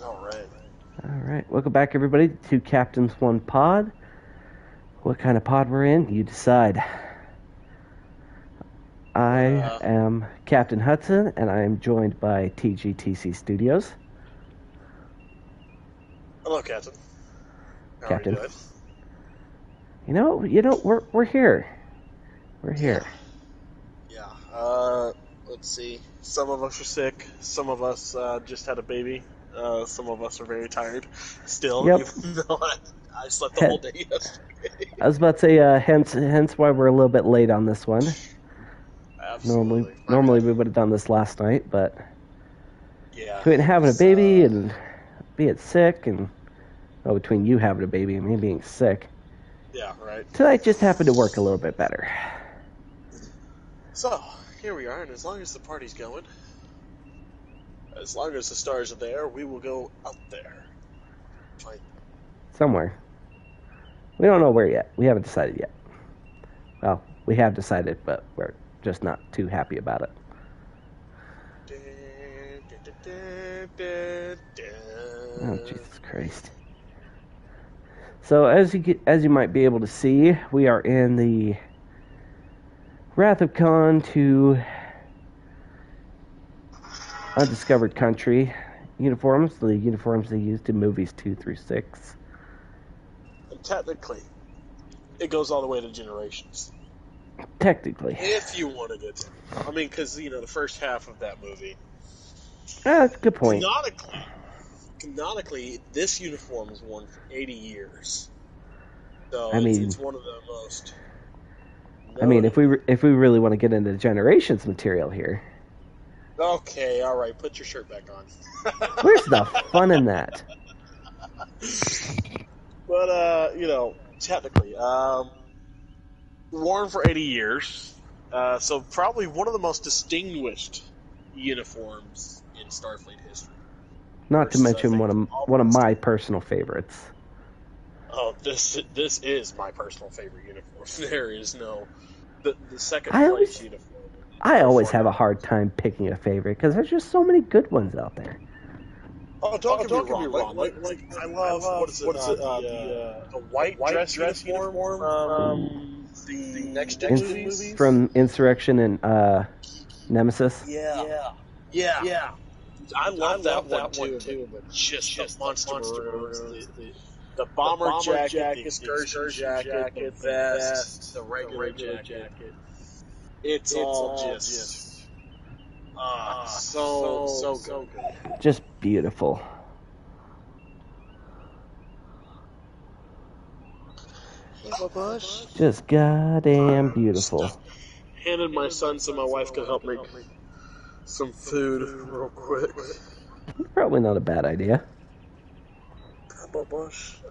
All right. All right. Welcome back, everybody, to Captains One Pod. What kind of pod we're in, you decide. I am Captain Hudson, and I am joined by TGTC Studios. Hello, Captain. How Captain. are you doing? You know, we're here. We're here. Yeah. Let's see. Some of us are sick. Some of us just had a baby. Some of us are very tired still, Yep. even though I slept the whole day yesterday. I was about to say, hence why we're a little bit late on this one. Absolutely. Normally we would have done this last night, but yeah, between having a baby and being sick, and between you having a baby and me being sick, yeah, right. tonight just happened to work a little bit better. So here we are, and as long as the party's going, as long as the stars are there, we will go out there. Find Somewhere. We don't know where yet. We haven't decided yet. Well, we have decided, but we're just not too happy about it. Oh, Jesus Christ. So, as you might be able to see, we are in the Wrath of Khan to Undiscovered Country uniforms, the uniforms they used in movies 2 through 6. And technically, it goes all the way to Generations. Technically. If you wanted it. I mean, because, the first half of that movie. That's a good point. Canonically, this uniform is worn for 80 years. So I mean, it's one of the most... if we really want to get into Generations material here. Okay, all right, put your shirt back on. Where's the fun in that? But, technically, worn for 80 years. So probably one of the most distinguished uniforms in Starfleet history. Not to mention one of my personal favorites. Oh, this is my personal favorite uniform. There is no the second place uniform. I always have a hard time picking a favorite because there's just so many good ones out there. Oh, don't get me wrong. Like I love what is it? The white dress uniform. The next gen movies from Insurrection and Nemesis. Yeah. I love that one too, but just the monster maroons, the bomber jacket, the excursion jacket, the vest, the regular jacket. It's all just so good. Just beautiful. Just goddamn beautiful. Handed my son so my wife could help make some food real quick. Probably not a bad idea.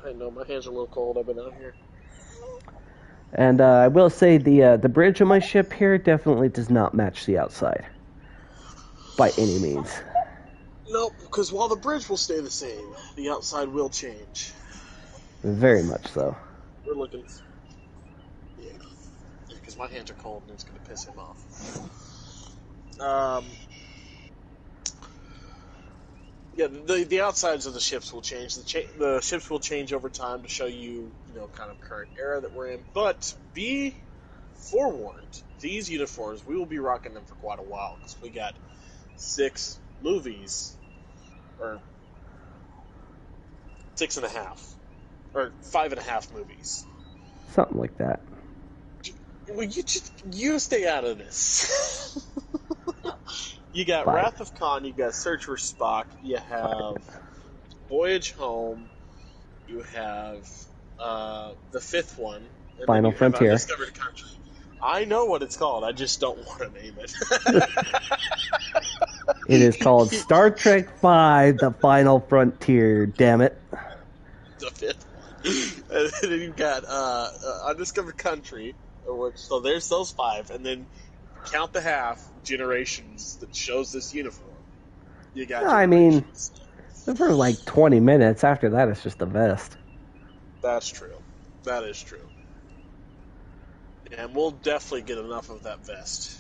I know, my hands are a little cold. I've been out here. And I will say the bridge on my ship here definitely does not match the outside. By any means. Nope, because while the bridge will stay the same, the outside will change. Very much so. We're looking... Yeah, because my hands are cold and it's going to piss him off. Yeah, the outsides of the ships will change. The ships will change over time to show you, kind of current era that we're in. But be forewarned, these uniforms, we will be rocking them for quite a while because we got 6 movies, or 6.5, or 5.5 movies. Something like that. Well, you stay out of this. You got 5. Wrath of Khan, you got Search for Spock, you have Voyage Home, you have the 5th one, and Final Frontier. Undiscovered Country. I know what it's called, I just don't want to name it. It is called Star Trek V, The Final Frontier, damn it. The 5th one. And then you've got Undiscovered Country, so there's those 5, and then count the half, Generations, that shows this uniform. You got for like 20 minutes. After that, it's just a vest. That's true. That is true. And we'll definitely get enough of that vest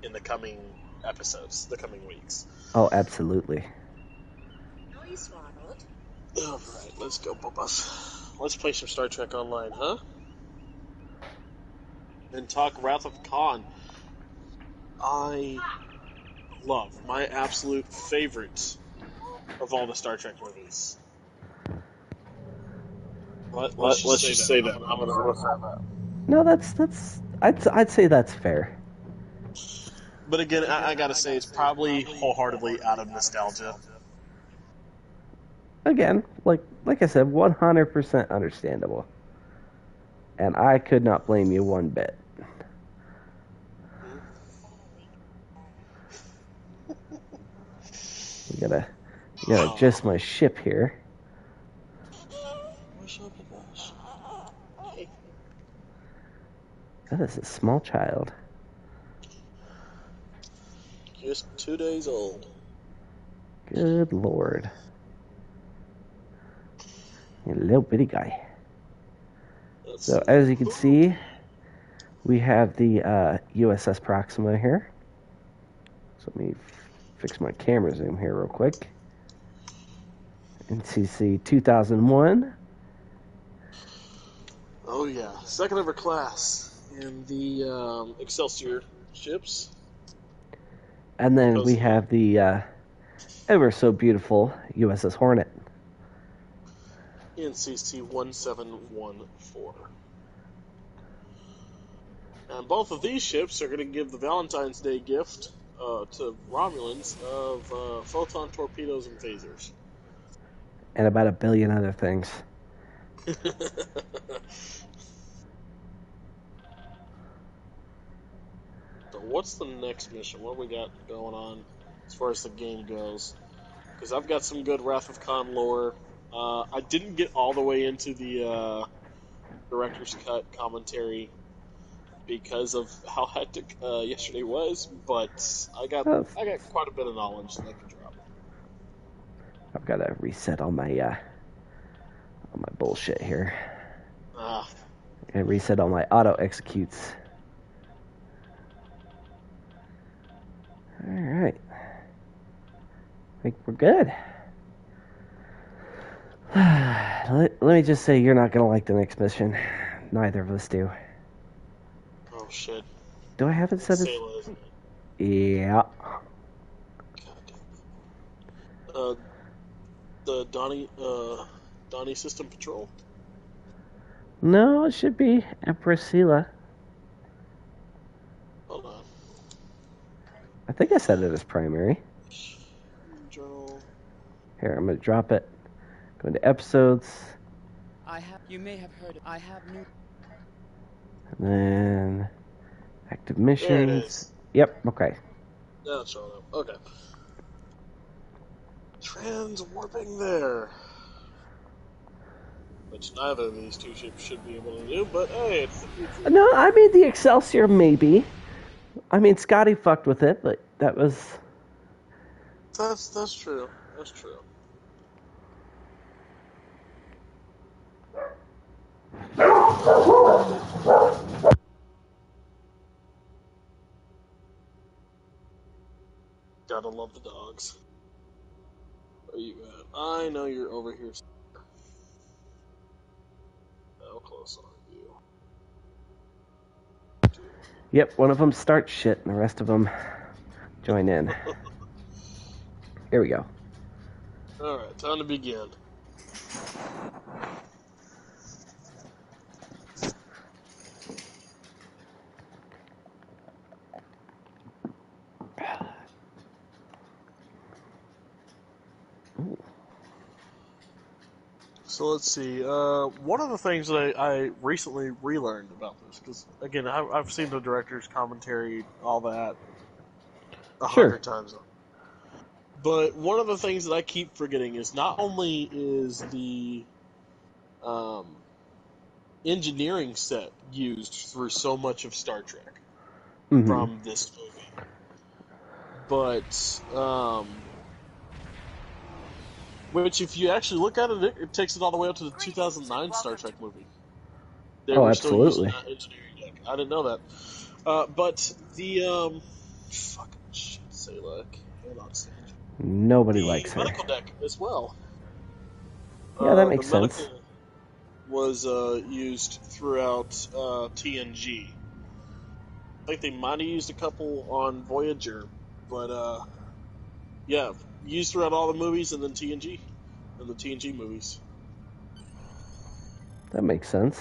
in the coming episodes, the coming weeks. Oh, absolutely. Alright, let's go, Bubba. Let's play some Star Trek Online, huh? And talk Wrath of Khan. I love my absolute favorite of all the Star Trek movies. Let's just say that. I'm gonna go with that. No, that's. I'd say that's fair. But again, I gotta say it's probably wholeheartedly out of nostalgia. Again, like I said, 100% understandable, and I could not blame you one bit. You gotta adjust my ship here. That is a small child. Just 2 days old. Good lord. A little bitty guy. So as you can see, we have the USS Proxima here. So let me fix my camera zoom here real quick. NCC 2001. Oh yeah, second ever class in the Excelsior ships. And then we have the ever so beautiful USS Hornet. NCC 1714. And both of these ships are going to give the Valentine's Day gift to Romulans of photon torpedoes and phasers. And about a billion other things. So what's the next mission? What we got going on as far as the game goes? Because I've got some good Wrath of Khan lore. I didn't get all the way into the director's cut commentary because of how hectic yesterday was, but I got quite a bit of knowledge that I can drop. I've got to reset all my bullshit here. And reset all my auto executes. All right. I think we're good. Let me just say you're not going to like the next mission. Neither of us do. Oh, shit. Do I have it set as... Yeah. The Donnie System Patrol? No, it should be Empress Sela. Hold on. I think I set it as primary. Journal. Here, I'm going to drop it. Go into episodes. You may have heard it. I have new. And then active missions. There it is. Yep, okay. Now it's showing up. Okay. Transwarping there. Which neither of these two ships should be able to do, but hey, it's the future. No, I mean the Excelsior maybe. I mean Scotty fucked with it, but that was... That's true. That's true. Gotta love the dogs. Where are you at? I know you're over here. How close are you? Yep, one of them starts shit and the rest of them join in. Here we go. Alright, time to begin. So let's see. One of the things that I recently relearned about this, because again, I've seen the director's commentary, all that, 100 times. But one of the things that I keep forgetting is not only is the engineering set used through so much of Star Trek from this movie, but which, if you actually look at it, it takes it all the way up to the 2009 Star Trek movie. They were absolutely. still using that engineering deck. I didn't know that. But the fucking shit, Salak. Hold on a second. Nobody likes her. The medical deck as well. Yeah, that makes the sense. medical was used throughout TNG. I think they might have used a couple on Voyager, but yeah, used throughout all the movies and then TNG, and the TNG movies. That makes sense.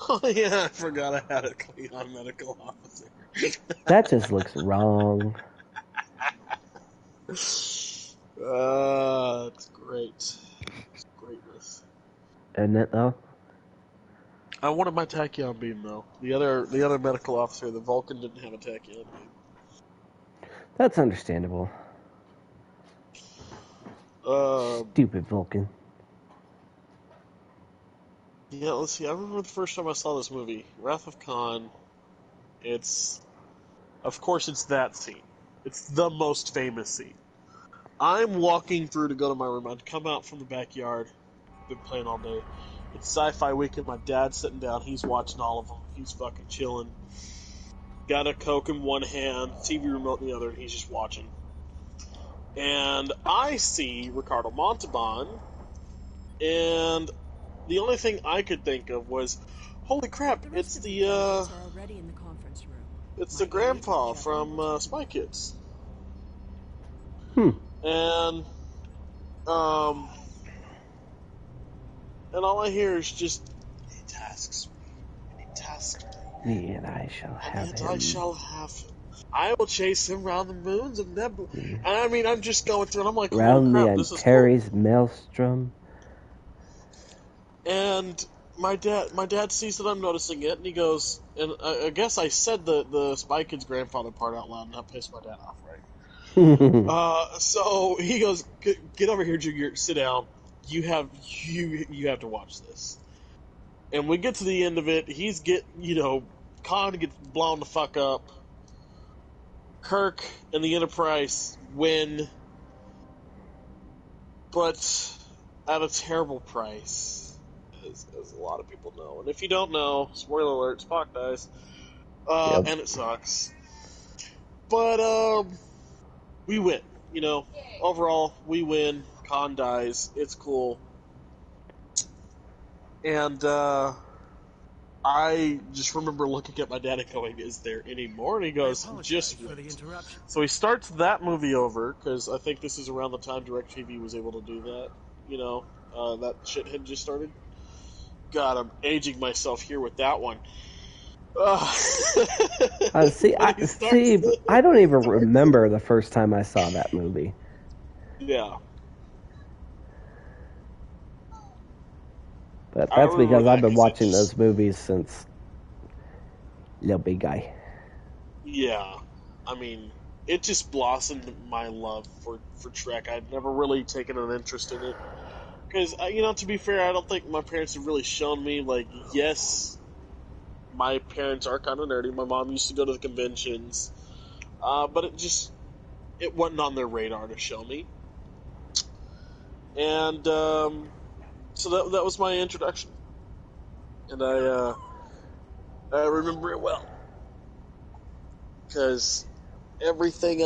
Oh yeah, I forgot I had a Klingon medical officer. That just looks wrong. It's great. It's greatness. Isn't it, though? I wanted my tachyon beam though. The other medical officer, the Vulcan, didn't have a tachyon beam. That's understandable. Stupid Vulcan. Yeah, let's see. I remember the first time I saw this movie, Wrath of Khan. Of course, it's that scene. It's the most famous scene. I'm walking through to go to my room. I'd come out from the backyard. Been playing all day. It's sci-fi weekend. My dad's sitting down. He's watching all of them. He's fucking chilling. Got a Coke in one hand, TV remote in the other, and he's just watching. And I see Ricardo Montalban, and the only thing I could think of was, holy crap, it's the grandpa from Spy Kids. And all I hear is just, he tasks me, and he tasks me, And I shall have and him. I shall have him. I will chase him around the moons of Nebula. And I mean, I'm just going through, and I'm like, holy Round crap, the this is Antares cool. Maelstrom. And my dad sees that I'm noticing it, and he goes, and I guess I said the Spy Kids grandfather part out loud, and that pissed my dad off, right? So he goes, get over here, Junior, sit down. You have to watch this. And we get to the end of it. Khan gets blown the fuck up. Kirk and the Enterprise win, but at a terrible price, as a lot of people know. And if you don't know, spoiler alert, Spock dies, and it sucks. But we win. Overall, we win. Khan dies. It's cool. And I just remember looking at my dad and going, "Is there any more?" And he goes, "Just wait." So he starts that movie over, because I think this is around the time DirecTV was able to do that. That shit had just started. God, I'm aging myself here with that one. I don't even remember the first time I saw that movie. Yeah. But that's because I've been watching those movies since Little Big Guy. Yeah. I mean, it just blossomed my love for Trek. I'd never really taken an interest in it. Because, to be fair, I don't think my parents have really shown me, yes, my parents are kind of nerdy. My mom used to go to the conventions. But it wasn't on their radar to show me. And, so that was my introduction. And I remember it well. Because everything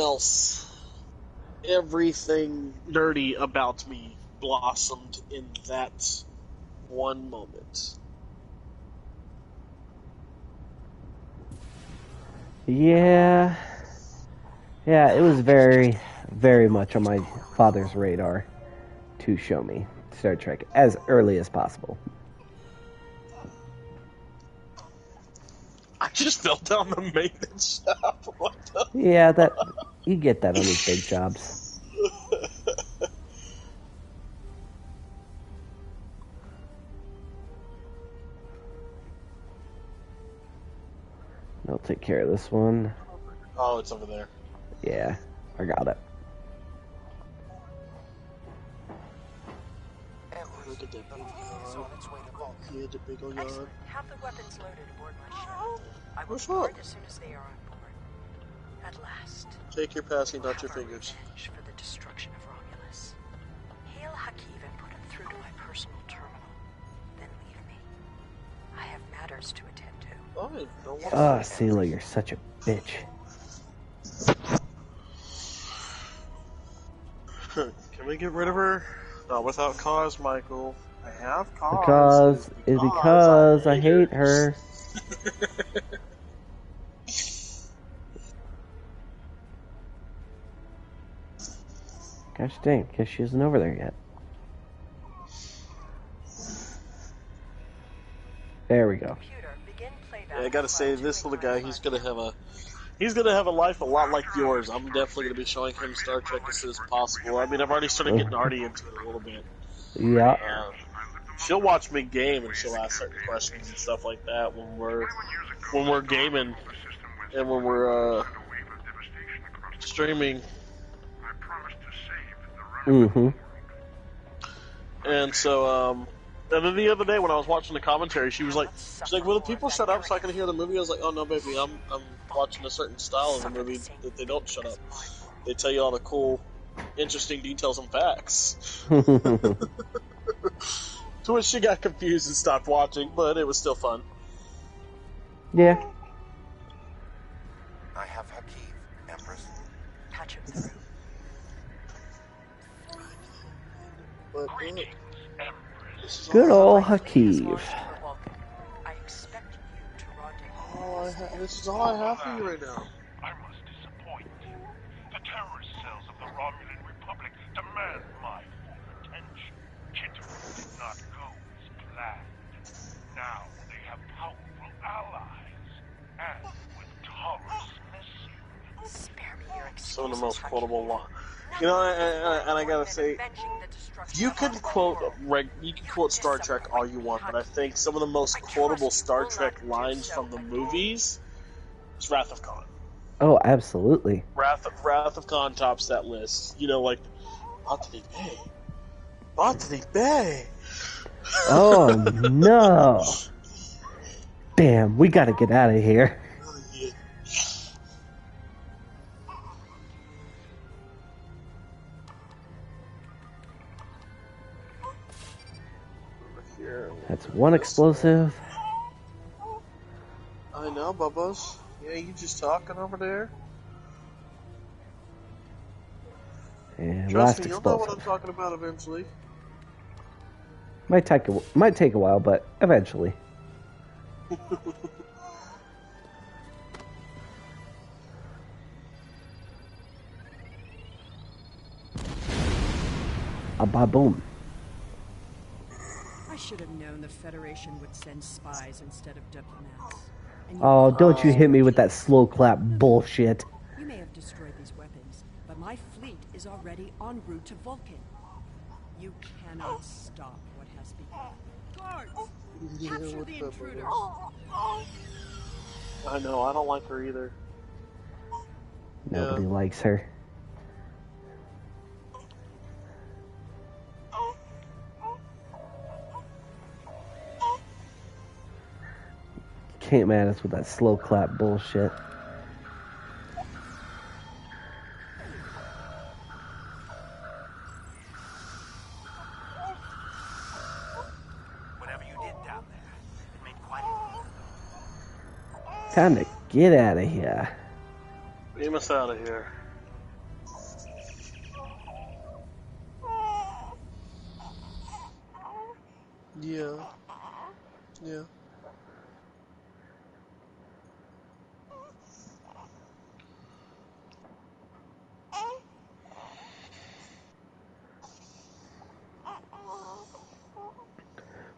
nerdy about me blossomed in that one moment. Yeah, it was very, very much on my father's radar to show me Star Trek as early as possible. I just fell down the maintenance shaft. Yeah, you get that on these big jobs. I'll take care of this one. Oh, it's over there. Yeah, I got it. Look at that big yard. Excellent. Have the weapons loaded aboard my ship. I will What's report up? as soon as they are on board. At last. Take your passing, not your fingers. Revenge for the destruction of Romulus. Hail Hakiv and put him through to my personal terminal. Then leave me. I have matters to attend to. Sela, you're such a bitch. Can we get rid of her? Not without cause, Michael. I have Because I hate her. Gosh dang, because she isn't over there yet. There we go. Yeah, I gotta say, this little guy, he's gonna have a life a lot like yours. I'm definitely gonna be showing him Star Trek as soon as possible. I mean, I've already started getting Artie into it a little bit. Yeah. She'll watch me game and she'll ask certain questions and stuff like that when we're gaming and when we're streaming. Mm-hmm. And so, and then the other day when I was watching the commentary, she's like, "Will the people shut up so I can hear the movie?" I was like, "Oh no, baby, I'm watching a certain style of the movie that they don't shut up. They tell you all the cool, interesting details and facts." To which she got confused and stopped watching, but it was still fun. Yeah. I have Hakeem, Empress. Patch him through. But, Good old Hakeem. I expect you to rendezvous. This is all I have for you right now. I must disappoint you. The terrorist cells of the Romulan Republic demand my full attention. Kittery did not go as planned. Now they have powerful allies. And with Taurus missing... Spare me your excuses, Some of the most Hakeem. quotable lines. You know, and I gotta say, you can quote Star Trek all you want, but I think some of the most quotable Star Trek lines from the movies is Wrath of Khan. Oh, absolutely. Wrath of Khan tops that list. You know, like, Botany Bay. Oh, no. Damn, we gotta get out of here. That's one explosive. I know, Bubba's. Yeah, you just talking over there? And Trust last me, you'll know what I'm explosive. talking about eventually. Might take a while, but eventually. A ba-boom. I should have known the Federation would send spies instead of diplomats. And Oh, don't you hit me with that slow clap bullshit. You may have destroyed these weapons, but my fleet is already en route to Vulcan. You cannot stop what has begun. Guards! Capture the intruders! I know, I don't like her either. Nobody likes her. Can't mad us with that slow clap bullshit. Whatever you did down there, it made quite a... Time to get out of here. Beam us out of here. Yeah. Yeah.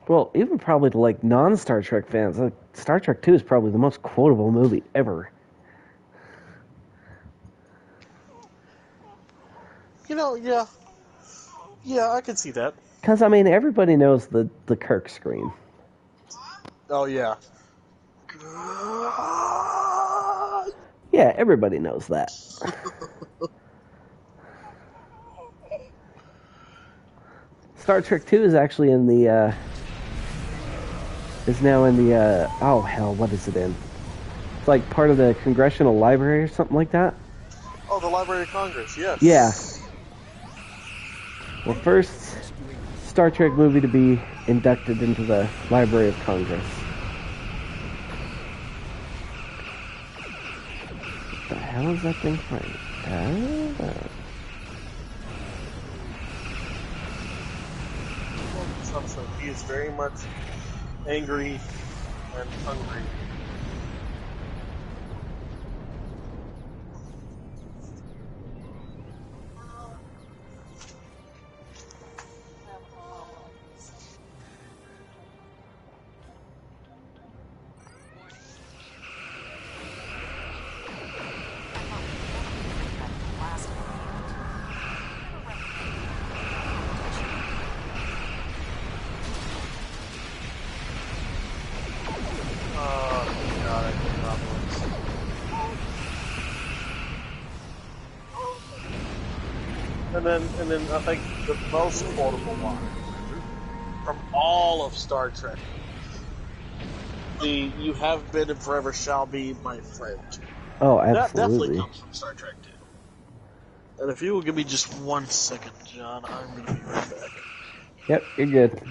Well, even probably to like non-Star Trek fans, like Star Trek 2 is probably the most quotable movie ever. You know, yeah. Yeah, I can see that. Because, I mean, everybody knows the Kirk scream. Oh, yeah. Yeah, everybody knows that. Star Trek 2 is actually in the, is now in the, oh hell, what is it in? It's like part of the Congressional Library or something like that. Oh, the Library of Congress, yes. Yeah. Well, first Star Trek movie to be inducted into the Library of Congress. What the hell is that thing playing? He is very much angry and hungry. And then I think the most quotable line from all of Star Trek, "You have been and forever shall be my friend." Oh, absolutely. That definitely comes from Star Trek 2. And if you will give me just 1 second, John, I'm going to be right back. Yep, you're good.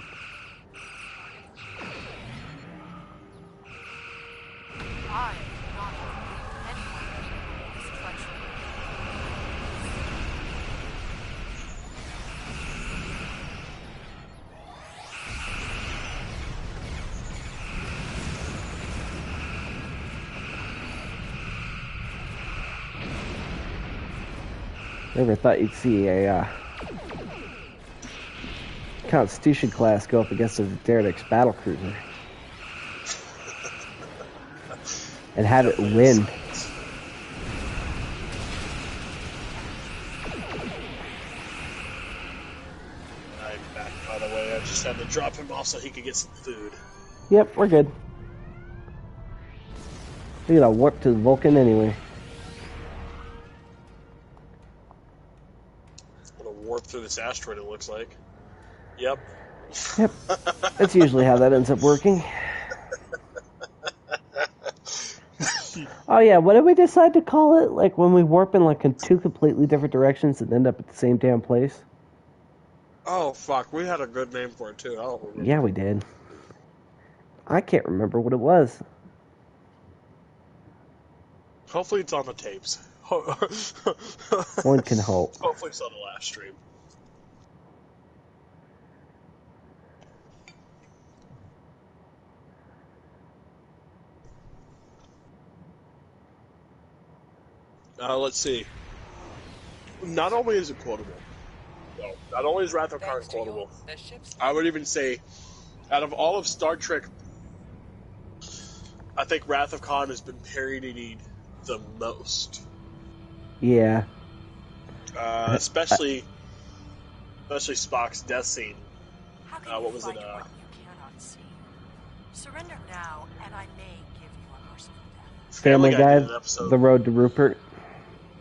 Never thought you'd see a Constitution class go up against a Derek's battlecruiser and have it win. I'm back, by the way. I just had to drop him off so he could get some food. Yep, we're good. We gotta warp to Vulcan anyway. Warp through this asteroid, it looks like. Yep. Yep. That's usually how that ends up working. Oh yeah, what did we decide to call it? Like when we warp in like in two completely different directions and end up at the same damn place? Oh fuck, we had a good name for it too. I don't remember. Yeah, we did. I can't remember what it was. Hopefully it's on the tapes. One can hope. Hopefully it's on the last stream. Let's see. Not only is it quotable, no, not only is Wrath of Khan quotable, I would even say, out of all of Star Trek, I think Wrath of Khan has been parodied the most. Yeah. Especially Spock's death scene. What was it? What you cannot see. Surrender now, and I may give you a merciful death. Family Guy, The Road to Rupert.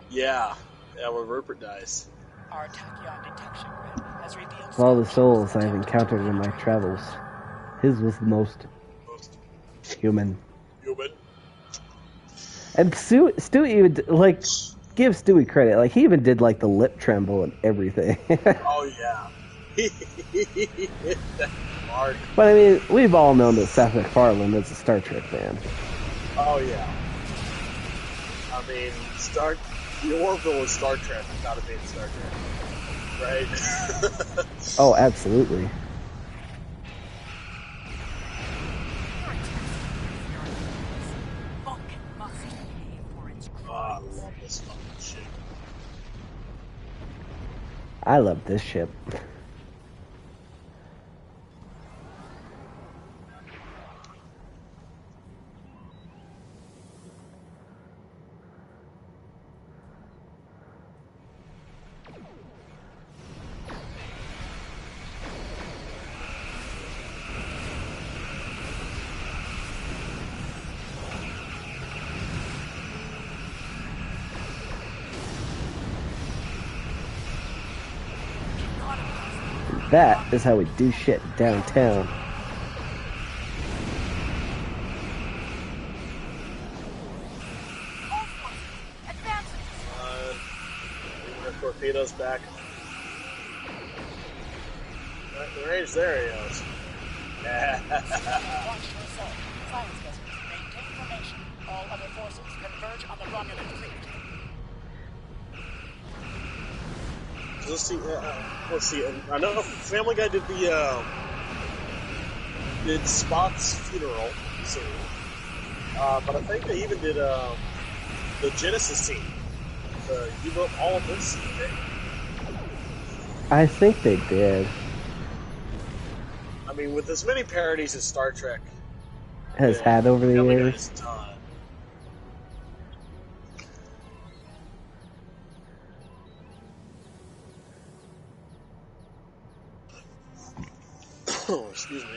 Yeah, where Rupert dies. Our tachyon detection grid has revealed Of all the souls I have encountered in my travels, his was the most human. And Stu even, like, give Stewie credit. Like, he even did, like, the lip tremble and everything. Oh, yeah. But, I mean, we've all known that Seth MacFarlane is a Star Trek fan. Oh, yeah. I mean, the Orville is Star Trek without it being Star Trek. Right? Oh, absolutely. I love this ship. That is how we do shit downtown. Torpedoes back. The range there he is. Maintain formation. All other forces converge on the Romulan fleet. Let's see. I know Family Guy did the did Spock's funeral scene, but I think they even did the Genesis scene, the U-boat all of this scene. I think they did. I mean, with as many parodies as Star Trek Has had over the years. Done. Oh, excuse me.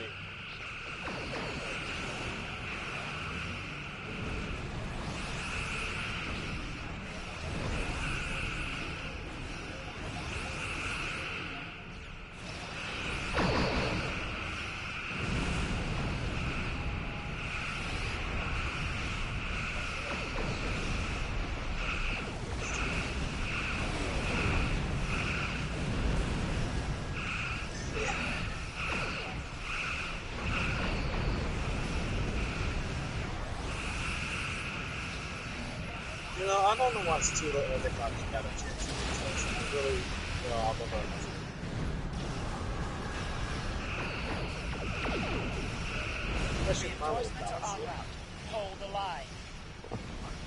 You know, I don't know why it's too late when they got a chance. It's really, I'm over Reinforcements are en route. Hold the line.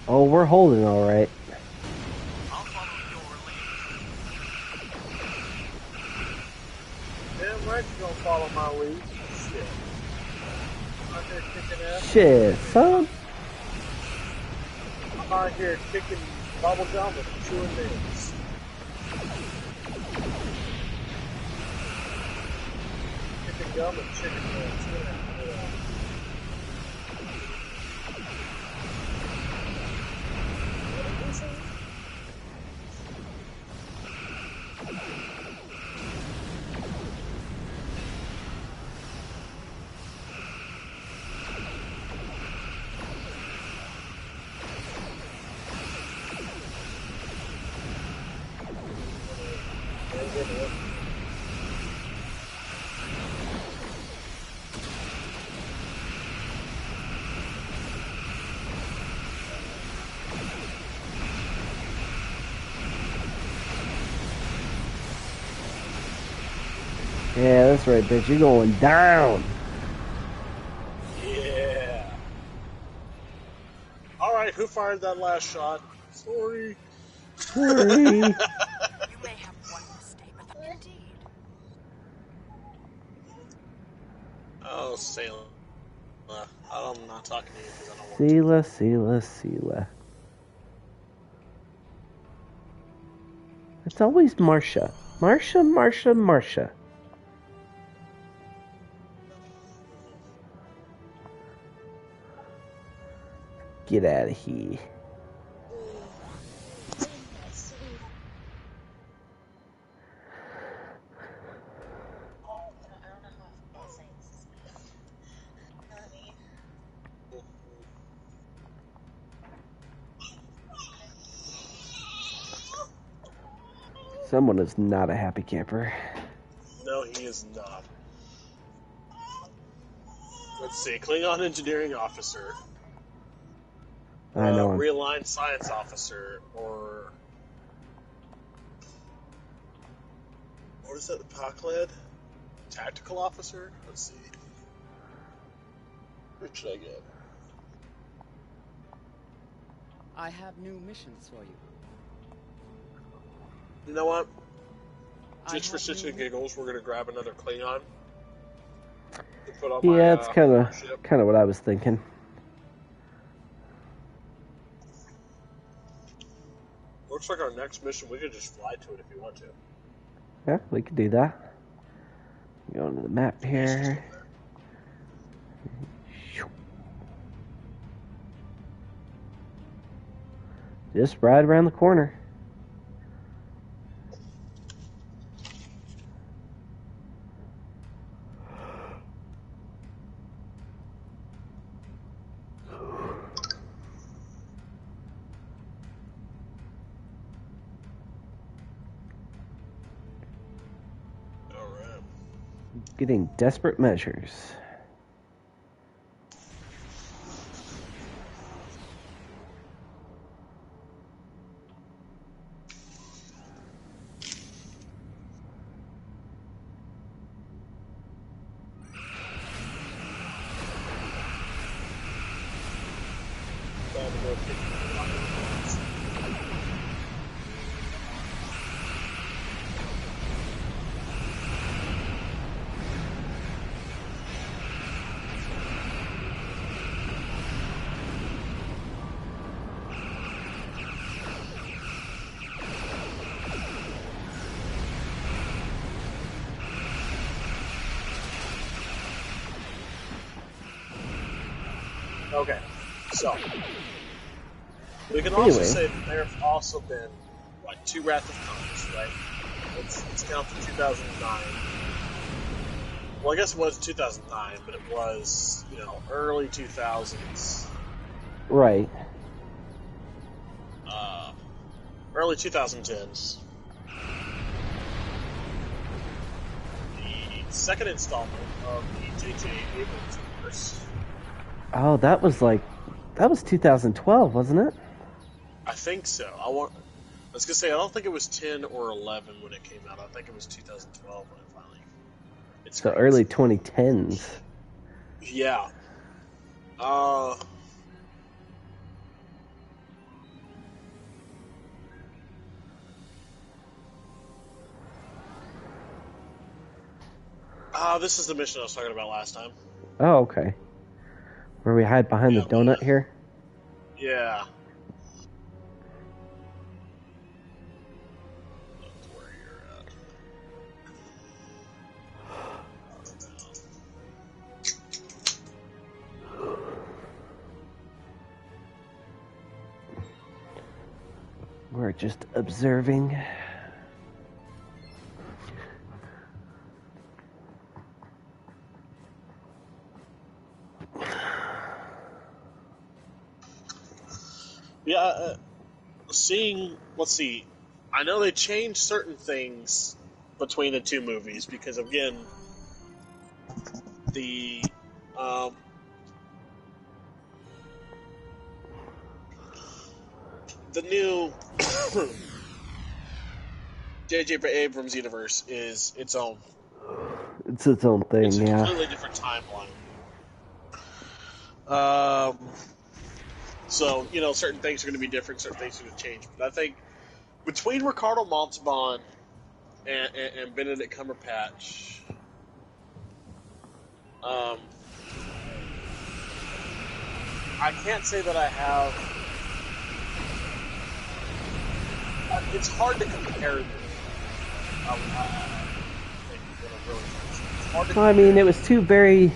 Oh, we're holding all right. I'll follow your lead. Damn right you're gonna follow my lead. Shit. I'm out here kicking ass. Shit, son. I'm out here kicking bubble gum and chewing nails. Kicking gum and chicken nails. Yeah, that's right, bitch. You're going down. Yeah. Alright, who fired that last shot? Sorry. Sorry. You may have one mistake, but indeed. Oh, Salem. I'm not talking to you because I don't want to. Seela. It's always Marsha. Marsha. Get out of here. Someone is not a happy camper. No, he is not. Let's see. Klingon engineering officer. I know him. Realigned science officer, or what is that? The POC led tactical officer. Let's see. Which should I get? I have new missions for you. You know what? Just for shits and giggles, we're gonna grab another Klingon. To put on Yeah, my, it's kind of what I was thinking. Looks like our next mission, we could just fly to it if you want to. Yeah, we could do that. Go into the map here. Just right around the corner. Getting desperate measures. your opinion on it. Okay, so we can also say that there have also been like 2 Wrath of Khans, right? Let's count from 2009. Well, I guess it was 2009, but it was, you know, early 2000s. Right. Early 2010s. The second installment of the J.J. Abrams universe. Oh, that was 2012, wasn't it? I think so. I was gonna say I don't think it was 10 or 11 when it came out. I think it was 2012 when it finally. So early 2010s. Yeah. This is the mission I was talking about last time. Oh, okay. Where we hide behind the donut here? Yeah. That's where you're at. We're just observing. Yeah, let's see. I know they changed certain things between the 2 movies because, again, the new J.J. Abrams universe is its own. It's its own thing, it's a yeah. completely different timeline. So, you know, certain things are going to be different, certain things are going to change. But I think between Ricardo Montalban and Benedict Cumberbatch, I can't say that I have. It's hard to compare them. I mean, it was 2 very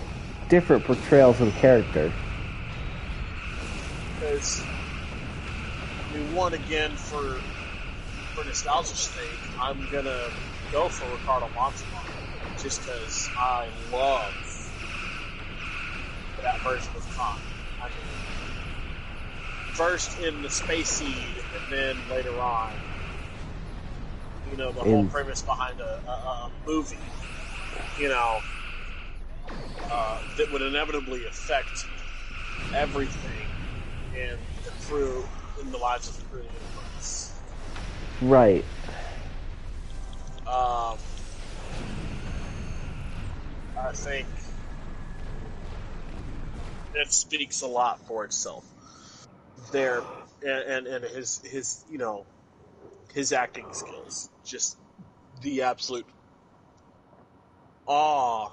different portrayals of the character. Because, I mean, one, again, for nostalgia's sake, I'm going to go for Ricardo Montalban, just because I love that version of Khan. I mean, first in the Space Seed, and then later on, you know, the whole premise behind a movie, you know, that would inevitably affect everything in the crew, in the lives of the crew universe. Right. I think it speaks a lot for itself. There, and his you know, his acting skills, just the absolute awe.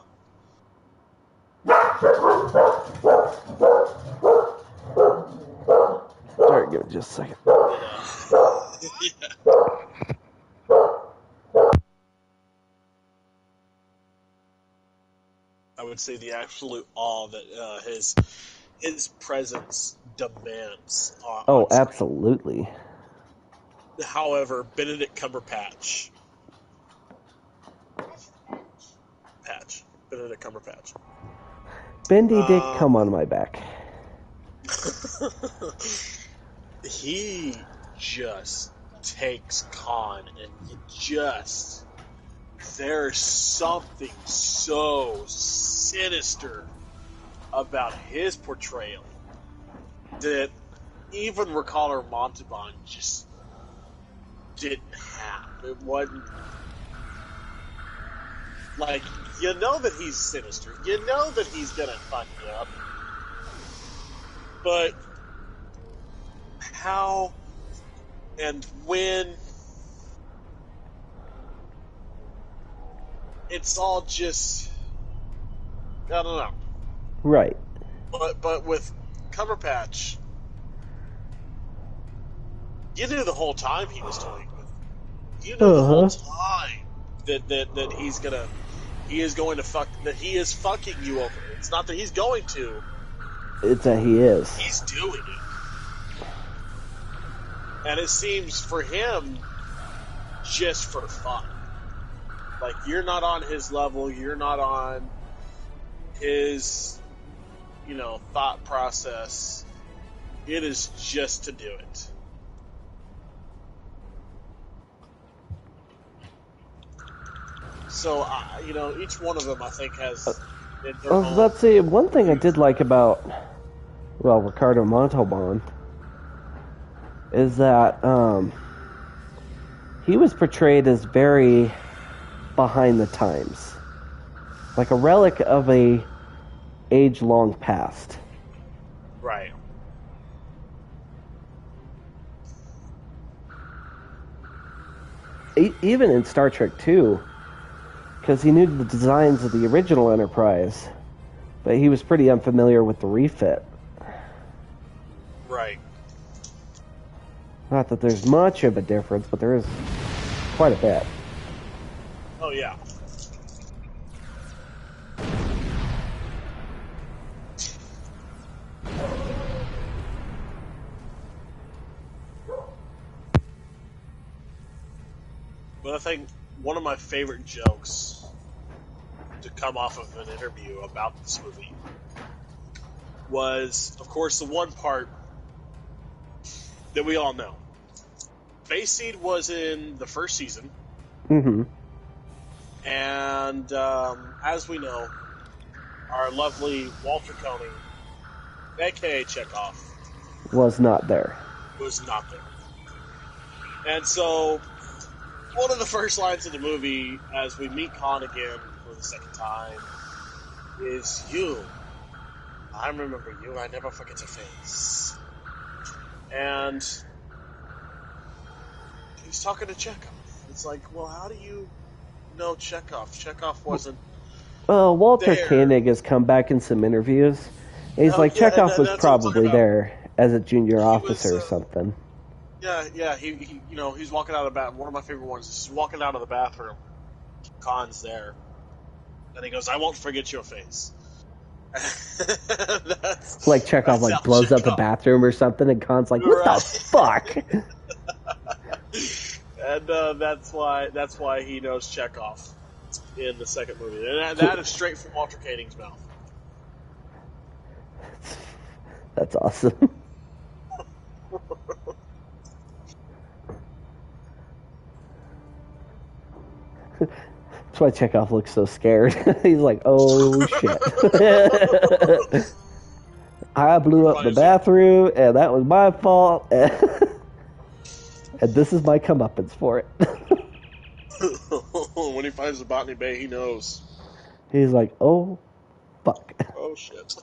Alright, give it just a second. Yeah. I would say the absolute awe that his presence demands. Oh, absolutely. However, Benedict Cumberbatch. Benedict Cumberbatch. Bendy-Dick, come on my back. He just takes Khan, and there's something so sinister about his portrayal that even Ricardo Montalban just didn't have. It wasn't like, you know that he's sinister, you know that he's gonna fuck you up, but how and when. It's all just, I don't know. Right. But with Cover Patch, you knew the whole time he was toying with. You knew the whole time that he is fucking you over. It's not that he's going to. It's that he is. He's doing it. And it seems for him just for fun. Like, you're not on his level, you're not on his, thought process. It is just to do it. So, each one of them, I think, has... Let's see, one thing I did like about, Ricardo Montalban is that he was portrayed as very behind the times. Like a relic of a age-long past. Right. Even in Star Trek 2, because he knew the designs of the original Enterprise, but he was pretty unfamiliar with the refit. Right. Not that there's much of a difference, but there is quite a bit. Oh, yeah. But I think one of my favorite jokes to come off of an interview about this movie was, of course, the one part that we all know. Base Seed was in the first season. Mm-hmm. And as we know, our lovely Walter Coney, a.k.a. Chekhov, was not there. And so, one of the first lines of the movie, as we meet Khan again for the second time, is, "You. I remember you. I never forget your face." And he's talking to Chekhov. It's like, well, how do you know Chekhov? Chekhov wasn't Walter there. Koenig has come back in some interviews. He's Chekhov was probably there as a junior officer or something. Yeah, he's walking out of the bathroom. One of my favorite ones is he's walking out of the bathroom. Khan's there. And he goes, "I won't forget your face." Chekhov blows up the bathroom or something, and Khan's like, "What the fuck?" And that's why he knows Chekhov in the second movie. And that is straight from Walter Koenig's mouth. That's awesome. That's why Chekhov looks so scared. He's like, "Oh shit." I blew up the bathroom, and that was my fault. And this is my comeuppance for it. When he finds the Botany Bay, he knows. He's like, "Oh, fuck." Oh, shit.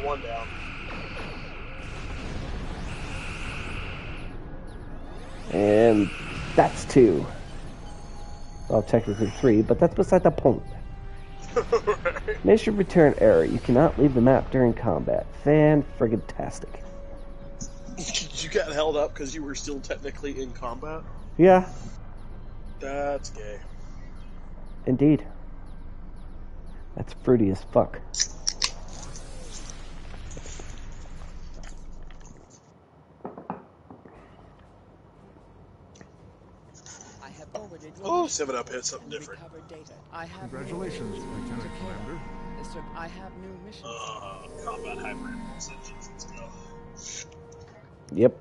One down. And that's 2. Well, technically 3, but that's beside the point. Right. Mission return error. You cannot leave the map during combat. Fan-friggin-tastic. You got held up because you were still technically in combat? Yeah. That's gay. Indeed. That's fruity as fuck. Oh, 7-Up hit something different. I have Congratulations, Lieutenant Commander. I have new missions. Combat hybrid engines. Let's go. Yep.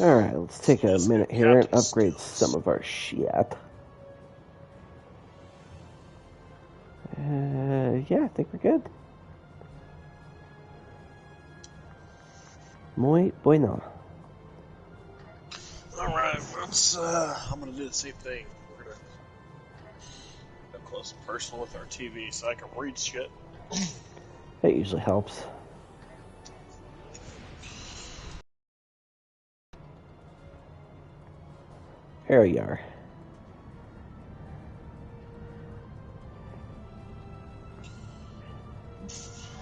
Alright, let's take a minute here and upgrade some of our shit. Yeah, I think we're good. Muy bueno. Alright, let's, I'm gonna do the same thing. We're gonna go close and personal with our TV so I can read shit. That usually helps. Here you are.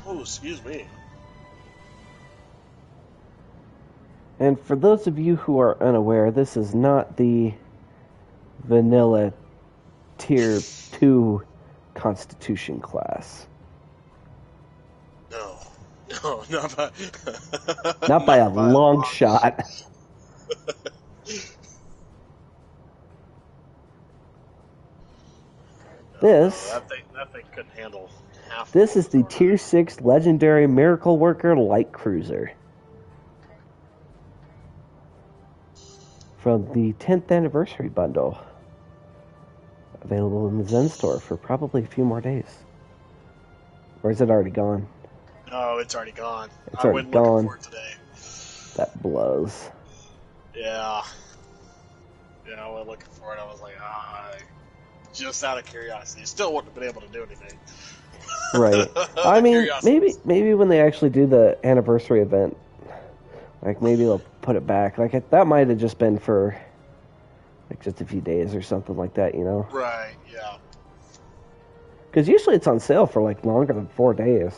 Oh, excuse me. And for those of you who are unaware, this is not the vanilla Tier 2 Constitution class. No, not by... Not by a long shot. This... that thing couldn't handle half. This is the Tier 6 Legendary Miracle Worker Light Cruiser. From the 10th Anniversary Bundle. Available in the Zen Store for probably a few more days. Or is it already gone? No, it's already gone. It's already gone. Looking for it today. That blows. Yeah. Yeah, I went looking for it. I was like, just out of curiosity. Still wouldn't have been able to do anything. Right. I mean, maybe when they actually do the anniversary event, like maybe they'll put it back. Like that might have just been for like just a few days or something like that, you know? Right. Yeah. Because usually it's on sale for like longer than 4 days.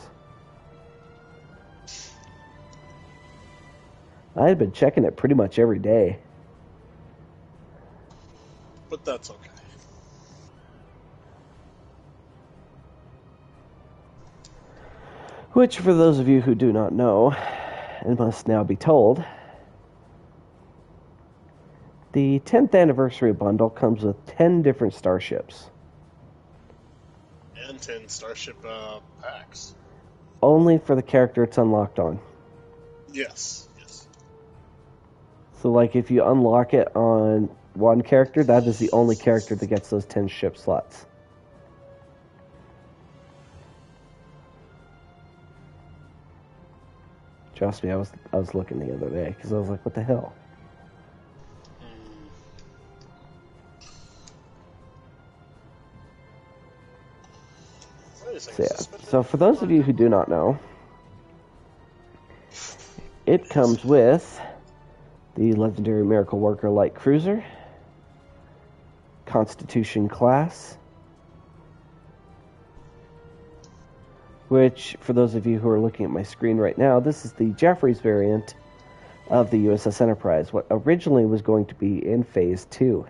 I had been checking it pretty much every day. But that's okay. Which, for those of you who do not know, and must now be told, the 10th Anniversary Bundle comes with 10 different starships. And 10 starship packs. Only for the character it's unlocked on. Yes. So, like, if you unlock it on one character, that is the only character that gets those 10 ship slots. Trust me, I was looking the other day, because I was like, what the hell? So for those of you who do not know, it comes with the Legendary Miracle Worker Light Cruiser, Constitution class, which, for those of you who are looking at my screen right now, this is the Jeffries variant of the USS Enterprise, what originally was going to be in Phase 2.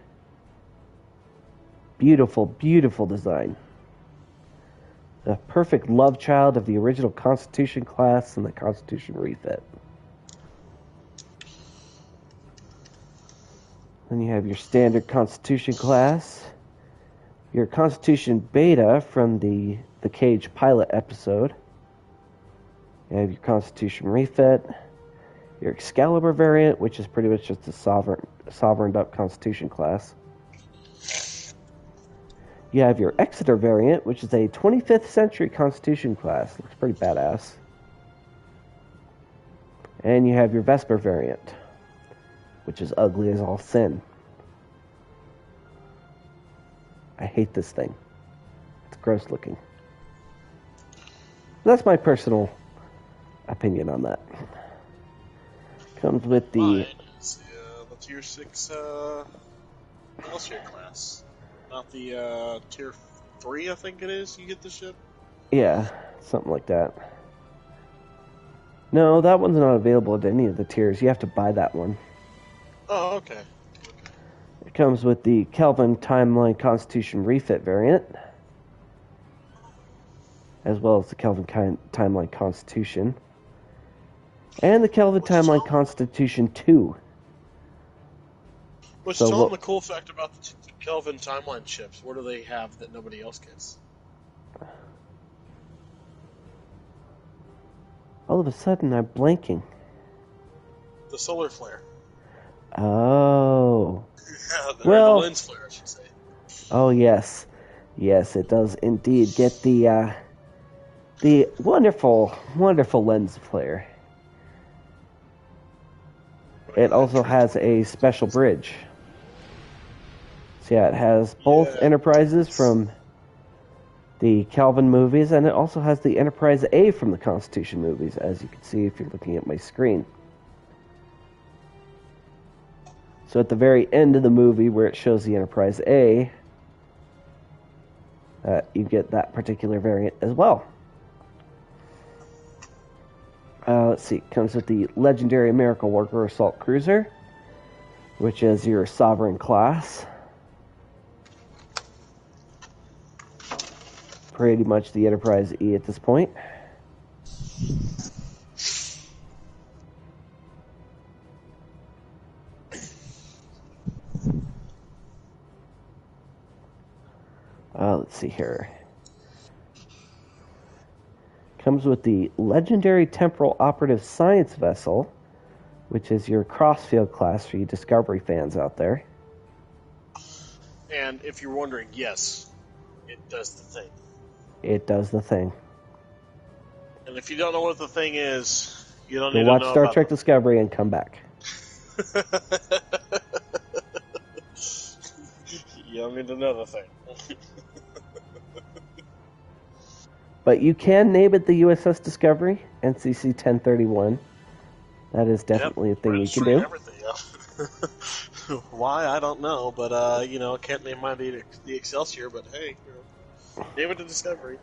Beautiful, beautiful design. The perfect love child of the original Constitution class and the Constitution refit. Then you have your standard Constitution class, your Constitution beta from the Cage pilot episode. You have your Constitution refit, your Excalibur variant, which is pretty much just a sovereigned up Constitution class. You have your Exeter variant, which is a 25th century Constitution class. Looks pretty badass. And you have your Vesper variant, which is ugly as all sin. I hate this thing. It's gross looking. That's my personal opinion on that. Comes with the... Mine is the Tier 6 Elshire class. Not the Tier 3, I think it is, you get the ship? Yeah, something like that. No, that one's not available at any of the tiers. You have to buy that one. Oh, okay. It comes with the Kelvin Timeline Constitution Refit variant, as well as the Kelvin Timeline Constitution, and the Kelvin Timeline Constitution 2. Which, tell them the cool fact about the Kelvin timeline ships. What do they have that nobody else gets? All of a sudden, I'm blanking. The solar flare. Oh. The lens flare, I should say. Oh, yes. Yes, it does indeed get the wonderful, wonderful lens flare. It also has a special bridge. So yeah, it has both Enterprises from the Calvin movies, and it also has the Enterprise A from the Constitution movies, as you can see if you're looking at my screen. So at the very end of the movie, where it shows the Enterprise A, you get that particular variant as well. Let's see, it comes with the legendary Miracle Worker Assault Cruiser, which is your Sovereign class. Pretty much the Enterprise E at this point. Let's see here. Comes with the legendary Temporal Operative Science Vessel, which is your Crossfield class for you Discovery fans out there. And if you're wondering, yes, it does the thing. It does the thing. And if you don't know what the thing is, you don't need to watch know Star about Trek Discovery and come back. You don't need to know the thing. But you can name it the USS Discovery, NCC 1031. That is definitely a thing you can do. Why, I don't know, but I can't name mine the Excelsior, but hey, name it the Discovery.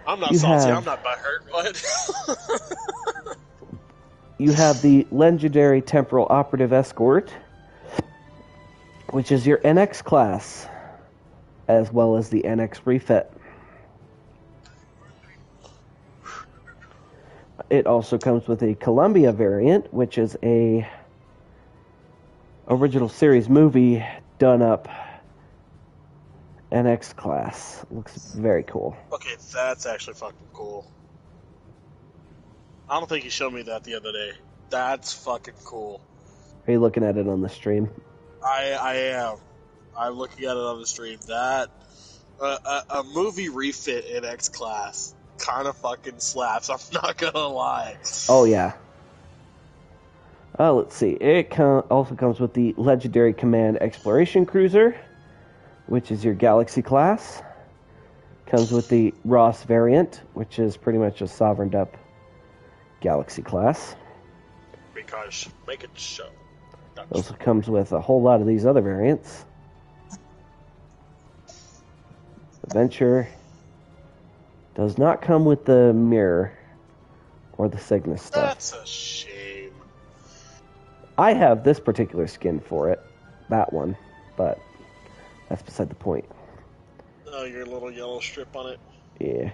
I'm not salty, I'm not butthurt, what? You have the legendary Temporal Operative Escort, which is your NX class, as well as the NX refit. It also comes with a Columbia variant, which is a original series movie done up NX class. Looks very cool. Okay, that's actually fucking cool. I don't think you showed me that the other day. That's fucking cool. Are you looking at it on the stream? I am. I'm looking at it on the stream. That a movie refit in X class kind of fucking slaps. I'm not gonna lie. Oh yeah. Let's see. It also comes with the legendary Command Exploration Cruiser, which is your Galaxy class. Comes with the Ross variant, which is pretty much a sovereigned up Galaxy class. Because make it show. It also comes with a whole lot of these other variants. Adventure does not come with the mirror or the Cygnus stuff. That's a shame. I have this particular skin for it, that one, but that's beside the point. Oh, your little yellow strip on it? Yeah.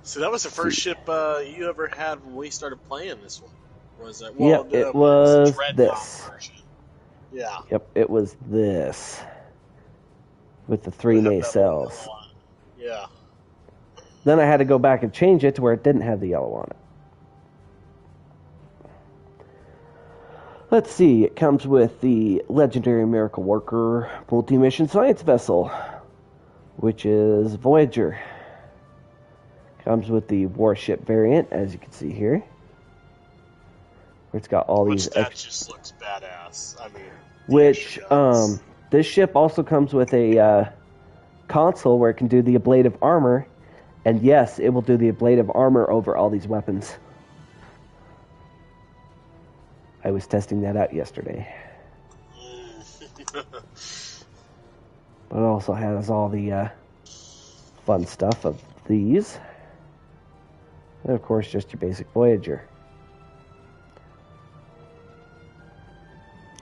So that was the first ship you ever had when we started playing this one. Was that? Well, yep, it was this. Version. Yeah. Yep, it was this. With the 3 nacelles. Yeah. Then I had to go back and change it to where it didn't have the yellow on it. Let's see, it comes with the legendary Miracle Worker multi-mission science vessel, which is Voyager. Comes with the warship variant, as you can see here. Where it's got all these that just looks badass. I mean, which this ship also comes with a console where it can do the ablative armor, and yes, it will do the ablative armor over all these weapons. I was testing that out yesterday. But it also has all the fun stuff of these. And of course, just your basic Voyager.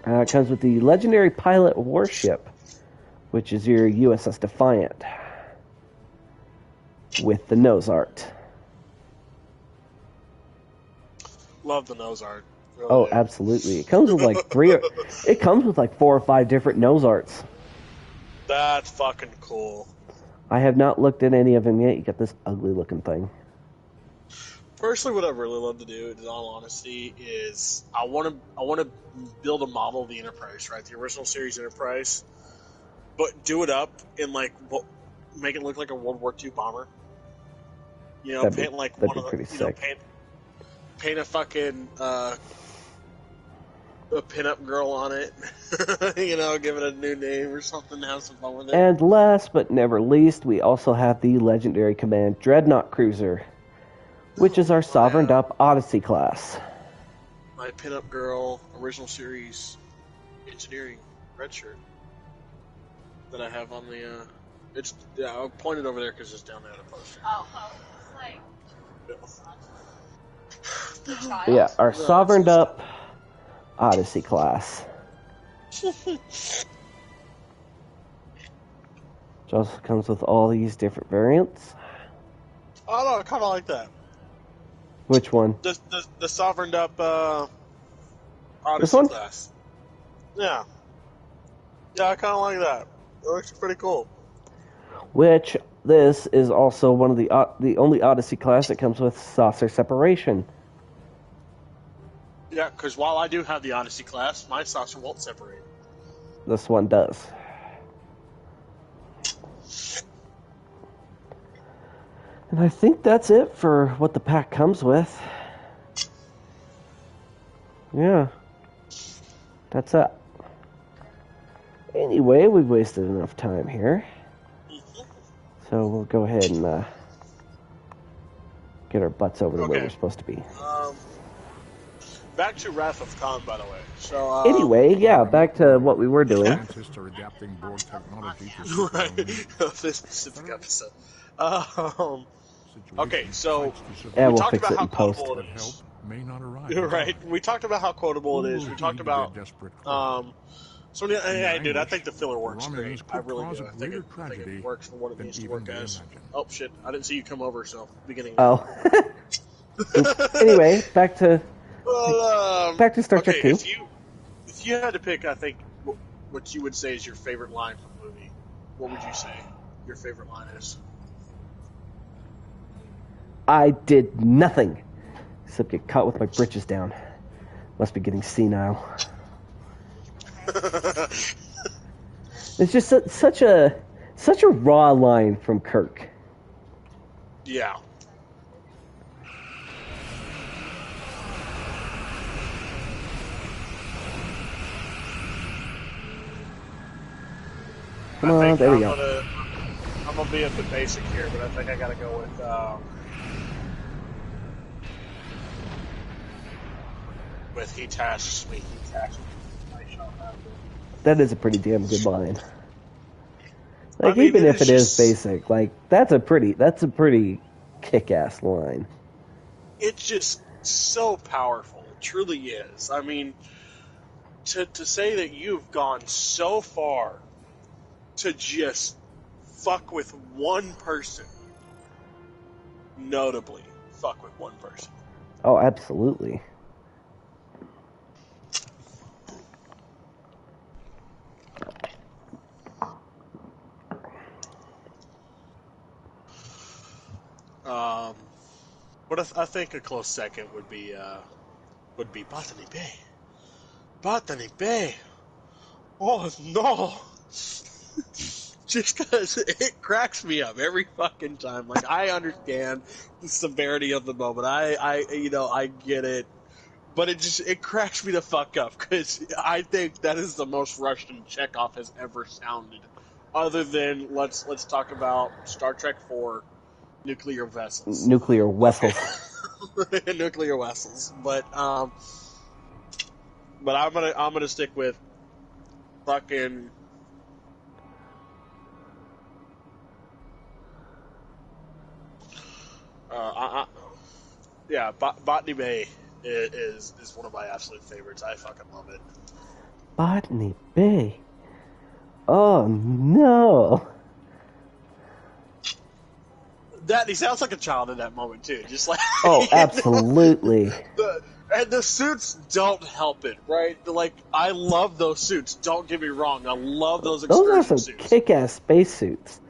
It comes with the legendary pilot warship, which is your USS Defiant, with the nose art. Love the nose art. Oh, absolutely. It comes with like 4 or 5 different nose arts. That's fucking cool. I have not looked at any of them yet. You got this ugly looking thing. Personally, what I really love to do, in all honesty, is I want to build a model of the Enterprise, right? The original series Enterprise, but do it up in like make it look like a World War II bomber. You know, paint like one of the, you know, paint a fucking a pinup girl on it. You know, give it a new name or something. Have some fun with it. And last but never least, we also have the legendary Command Dreadnought Cruiser, which is our sovereigned up Odyssey class. My pinup girl original series engineering red shirt that I have on the. I'll point it over there because it's down there on the poster. Like. Yeah, our sovereigned up Odyssey class. Which also comes with all these different variants. Oh no, I kind of like that. Which one? The sovereigned up Odyssey class. Yeah. Yeah, I kind of like that. It looks pretty cool. Which this is also one of the only Odyssey class that comes with saucer separation. Yeah, because while I do have the Odyssey class, my saucer won't separate. This one does. And I think that's it for what the pack comes with. Yeah. That's it. Anyway, we've wasted enough time here. So we'll go ahead and get our butts over to where we're supposed to be. Back to Wrath of Khan, by the way. So anyway, yeah, back to what we were doing. Scientists are adapting Borg technology to this specific episode. Okay, so yeah, we we'll talked fix about it how in post. quotable it is. May not arrive. Right. We talked about how quotable it is. We talked about so yeah, dude, I think the filler works great. I really do. I think it works for what it needs to work as. Oh shit! I didn't see you come over, so beginning. Oh. Anyway, back to Star Trek 2. If you had to pick, I think what you would say is your favorite line from the movie, what would you say your favorite line is? I did nothing except get caught with my britches down. Must be getting senile. It's just such a raw line from Kirk. Yeah. Come on, there we go. I'm gonna be a bit basic here, but I think I gotta go with he tasks me, I shall have it. That is a pretty damn good line. Like, I mean, even if it is basic, like that's a pretty kick-ass line. It's just so powerful. It truly is. I mean, to say that you've gone so far to just fuck with one person, notably fuck with one person. Oh, absolutely. But I think a close second would be Botany Bay. Botany Bay. Oh no! Just because it cracks me up every fucking time. Like, I understand the severity of the moment. I get it, but it cracks me the fuck up because I think that is the most Russian Chekhov has ever sounded. Other than let's talk about Star Trek 4. Nuclear vessels. Nuclear vessels. Nuclear vessels. But I'm gonna stick with fucking Botany Bay is one of my absolute favorites. I fucking love it. Botany Bay. Oh no. he sounds like a child in that moment too. Just like oh, absolutely. And the suits don't help it, right? I love those suits. Don't get me wrong. I love those excursion Those are some suits. kick-ass spacesuits.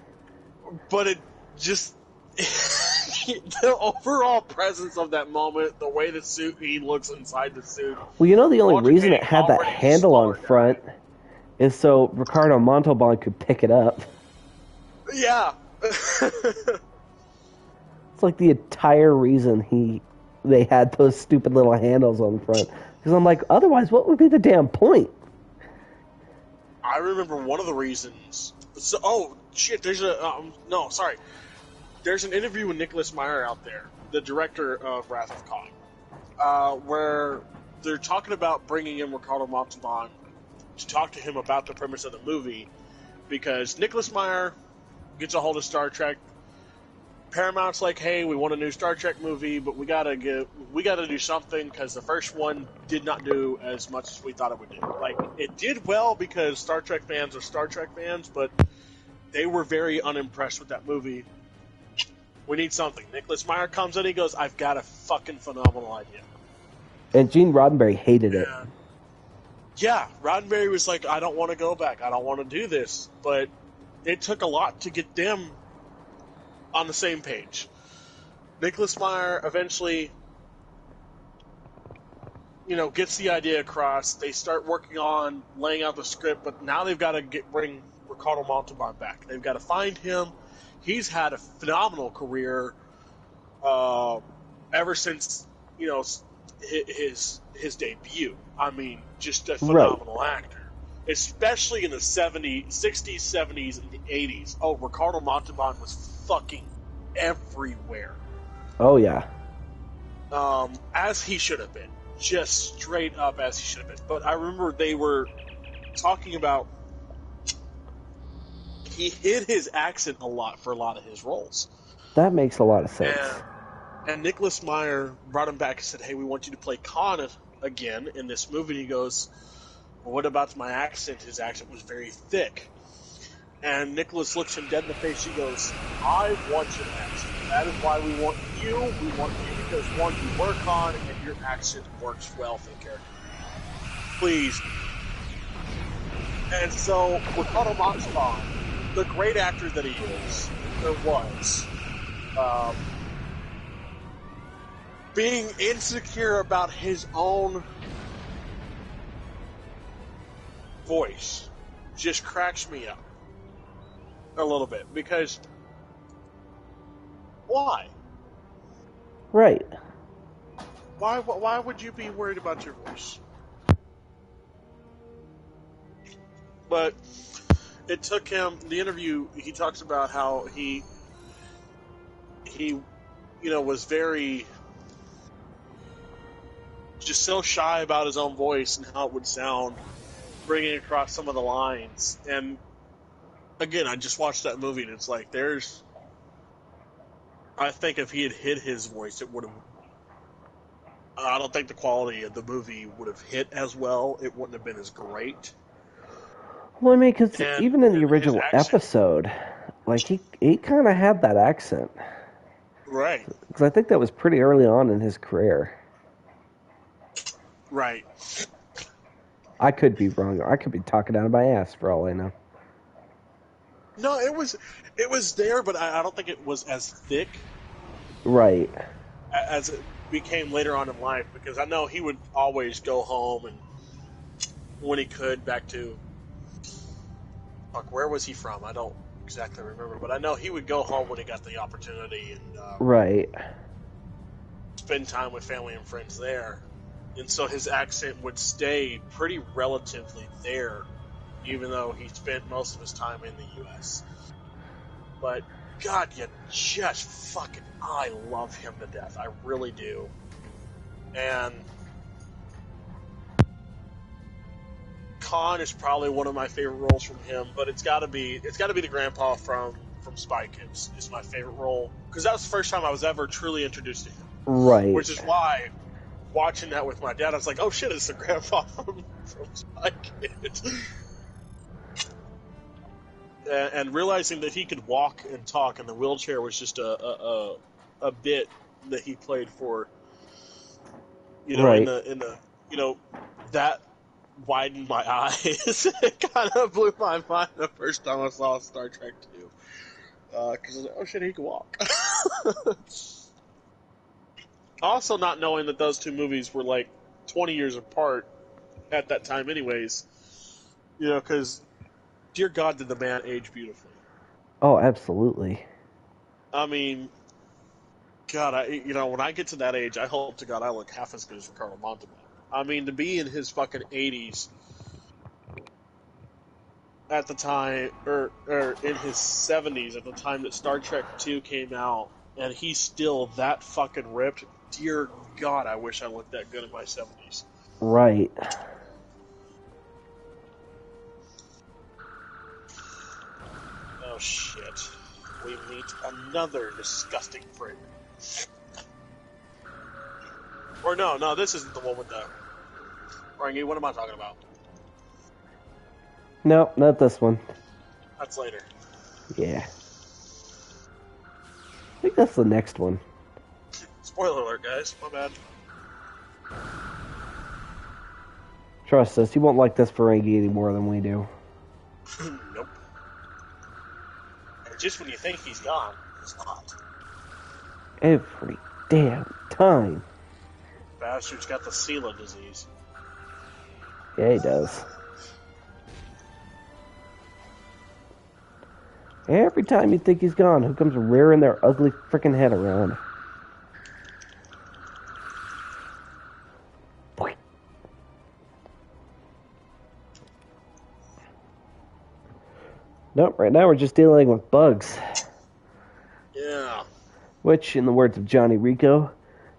But it just the overall presence of that moment, the way he looks inside the suit. Well, you know the only reason it had that handle on front is so Ricardo Montalban could pick it up. Yeah. It's like the entire reason they had those stupid little handles on front. Because I'm like, otherwise, what would be the damn point? I remember one of the reasons. So, oh shit! There's There's an interview with Nicholas Meyer out there, the director of Wrath of Khan, where they're talking about bringing in Ricardo Montalban to talk to him about the premise of the movie, because Nicholas Meyer gets a hold of Star Trek. Paramount's like, hey, we want a new Star Trek movie, but we gotta do something because the first one did not do as much as we thought it would do. Like, it did well because Star Trek fans are Star Trek fans, but they were very unimpressed with that movie. We need something. Nicholas Meyer comes in, he goes, I've got a fucking phenomenal idea. And Gene Roddenberry hated it. Yeah, Roddenberry was like, I don't want to go back. I don't want to do this. But it took a lot to get them on the same page. Nicholas Meyer eventually, gets the idea across. They start working on laying out the script, but now they've got to bring Ricardo Montalban back. They've got to find him. He's had a phenomenal career ever since, his debut. I mean, just a phenomenal actor. Especially in the 60s, 70s, and the 80s. Oh, Ricardo Montalban was fucking everywhere. Oh, yeah. As he should have been. Just straight up as he should have been. But I remember they were talking about he hid his accent a lot for a lot of his roles. That makes a lot of sense. And Nicholas Meyer brought him back and said, hey, we want you to play Khan again in this movie. And he goes, well, what about my accent? His accent was very thick. And Nicholas looks him dead in the face. He goes, I want your accent. That is why we want you. We want you because, one, you work on and your accent works well for the character. Please. And so, Ricardo Montalban, the great actor that he is, or was, being insecure about his own voice just cracks me up a little bit, because why? Right. Why would you be worried about your voice? But it took him, the interview, he talks about how he was very just so shy about his own voice and how it would sound, bringing across some of the lines. And again, I just watched that movie, and it's like, I think if he had hid his voice, it would have, I don't think the quality of the movie would have hit as well. It wouldn't have been as great. Well, I mean, because even in the original episode, like, he kind of had that accent. Right. Because I think that was pretty early on in his career. Right. I could be wrong. I could be talking out of my ass for all I know. No, it was there, but I don't think it was as thick. Right. As it became later on in life, because I know he would always go home and when he could back to, where was he from? I don't exactly remember, but I know he would go home when he got the opportunity and right. spend time with family and friends there. And so his accent would stay pretty relatively there, even though he spent most of his time in the U.S. But, God, you just fucking, I love him to death. I really do. And Khan is probably one of my favorite roles from him, but it's got to be the grandpa from Spy Kids is my favorite role, because that was the first time I was ever truly introduced to him. Right. Which is why, watching that with my dad, I was like, oh shit, it's the grandpa from Spy Kids. and realizing that he could walk and talk, and the wheelchair was just a bit that he played for. You know, Right. in the that widened my eyes. It kind of blew my mind the first time I saw Star Trek 2. Because I was like, oh shit, he can walk. Also, not knowing that those two movies were like 20 years apart at that time, anyways. You know, because dear God, did the man age beautifully. Oh, absolutely. I mean, God, when I get to that age, I hope to God I look half as good as Ricardo Montalban. I mean, to be in his fucking 80s at the time, or in his 70s at the time that Star Trek 2 came out, and he's still that fucking ripped. Dear God, I wish I looked that good in my 70s. Right. Oh shit. We meet another disgusting prick. Or no, this isn't the one with the... Rangi, what am I talking about? No, not this one. That's later. Yeah. I think that's the next one. Spoiler alert, guys. My bad. Trust us, you won't like this Ferengi any more than we do. Nope. And just when you think he's gone, he's not. Every damn time. Bastard's got the Sela disease. Yeah, he does. Every time you think he's gone, who comes rearing their ugly freaking head around? Nope, right now we're just dealing with bugs. Yeah. Which, in the words of Johnny Rico,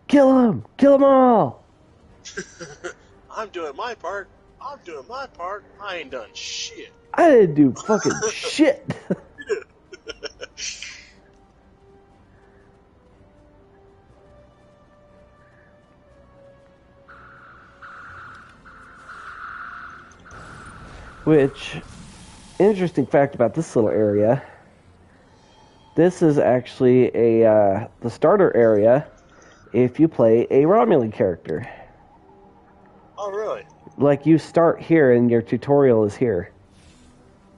kill them! Kill them all! I'm doing my part. I'm doing my part. I ain't done shit. I didn't do fucking shit! Which, interesting fact about this little area, this is actually the starter area if you play a Romulan character. Oh, really? Like, you start here and your tutorial is here.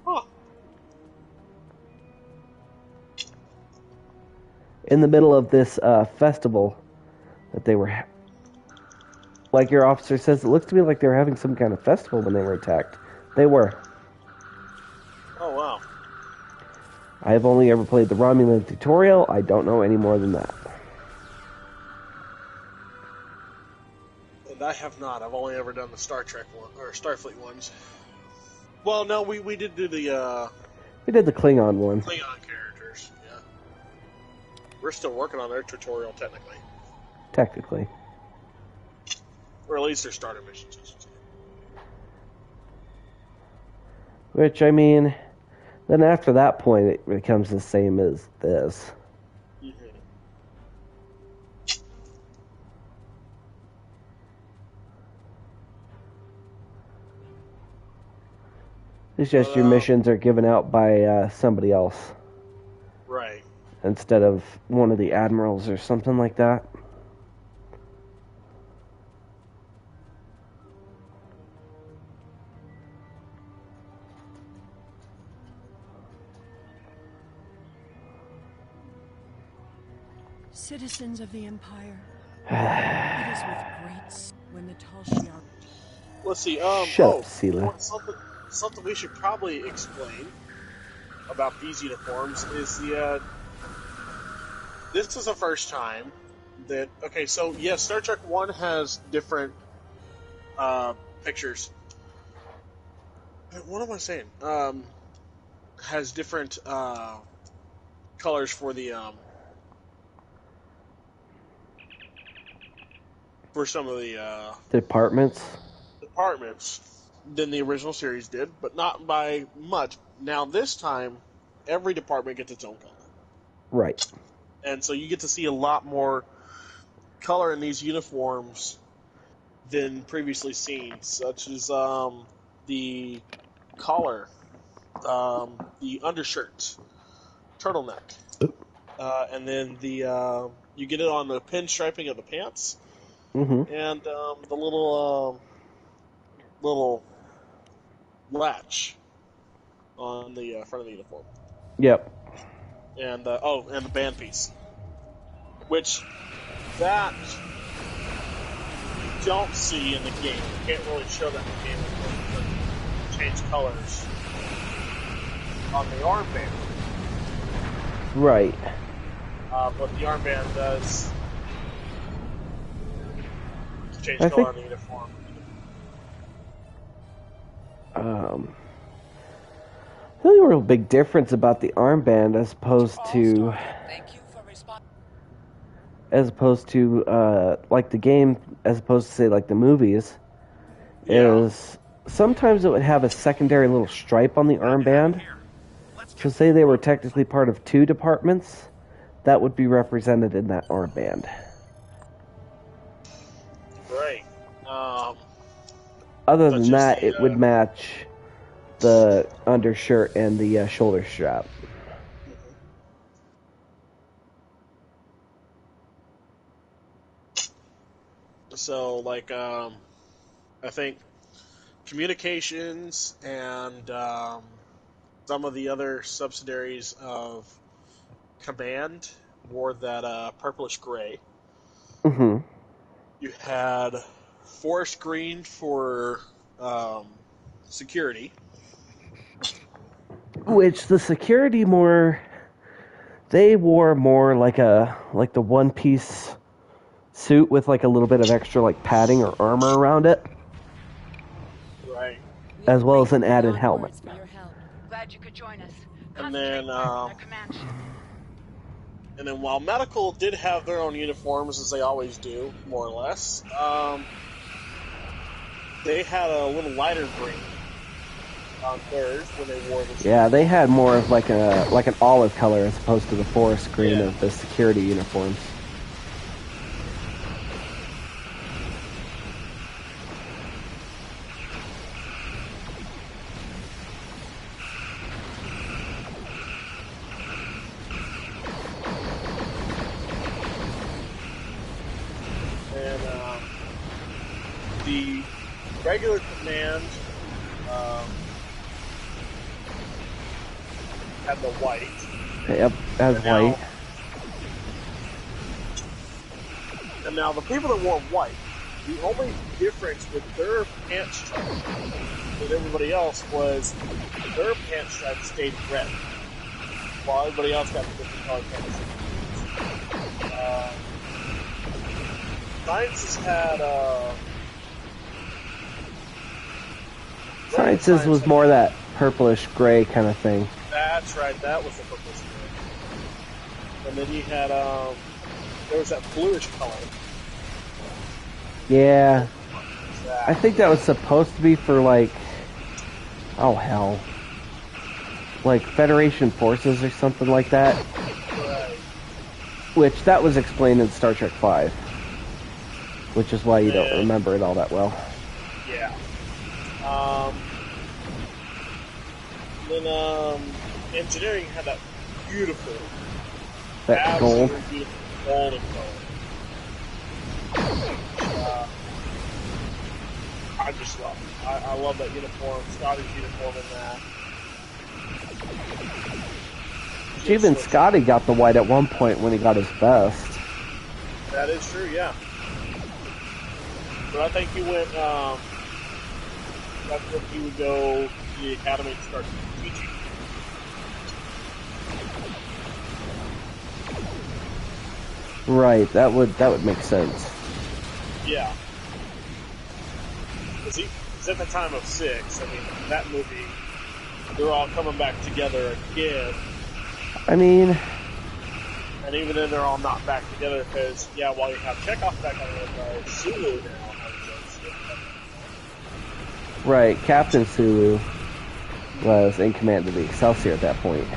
Huh. In the middle of this festival that they were... Like your officer says, it looks to me like they were having some kind of festival when they were attacked. They were. Oh, wow. I have only ever played the Romulan tutorial. I don't know any more than that. And I have not. I've only ever done the Star Trek one, or Starfleet ones. Well, no, we did do the We did the Klingon one. Klingon characters, yeah. We're still working on their tutorial, technically. Technically. Or at least their starter missions, I should say. Which, I mean, then after that point, it becomes the same as this. Mm-hmm. It's just your missions are given out by somebody else. Right. Instead of one of the admirals or something like that. Citizens of the Empire, it is with great when the Tal Shiar... Let's see, Shut up, Sela. Something we should probably explain about these uniforms is this is the first time that... Okay, so, yes, Star Trek 1 has different pictures. What am I saying? Has different colors for the for some of the Departments than the original series did, but not by much. Now this time, every department gets its own color. Right. And so you get to see a lot more color in these uniforms than previously seen, such as the collar the undershirt, turtleneck, and then the you get it on the pinstriping of the pants, and the little latch on the front of the uniform. Yep. And and the band piece, which that you don't see in the game. You can't really show that in the game. Change colors on the armband. Right. But the armband does change color on the uniform. The only real big difference about the armband as opposed to like the game, as opposed to say like the movies, is sometimes it would have a secondary little stripe on the armband. So say they were technically part of two departments, that would be represented in that armband. Right. Other than that, it would match the undershirt and the shoulder strap. So, like, I think communications and some of the other subsidiaries of Command wore that purplish gray. Mm-hmm. You had forest green for security. Which the security they wore more like the one-piece suit with like a little bit of extra like padding or armor around it. Right. As well as an added helmet. Glad you could join us. And then while medical did have their own uniforms, as they always do, more or less, they had a little lighter green on theirs when they wore the. Yeah, they had more of like an olive color as opposed to the forest green of the security uniforms. The regular Command had the white. Yep, has white. And now the people that wore white, the only difference with their pant stripe with everybody else was their pant stripe stayed red, while everybody else got the different color pants. Sciences had Sciences was more that purplish gray kind of thing. That's right, that was the purplish gray. And then you had there was that bluish color. Yeah. I think that was supposed to be for like, oh hell, like Federation forces or something like that. Right. Which that was explained in Star Trek V. Which is why you don't remember it all that well. Yeah. Then engineering had that beautiful, that gold, beautiful golden color. I just love it. I love that uniform. Scotty's uniform in that. Even Scotty got the white at one point when he got his vest. That is true, yeah. But I think he went. That's when he would go to the academy and start teaching. Right, that would make sense. Yeah. Because he's at the time of 6. I mean, that movie, they're all coming back together again. I mean... And even then, they're all not back together because, while you have Chekhov back on the Sulu now. Right, Captain Sulu was in command of the Excelsior at that point.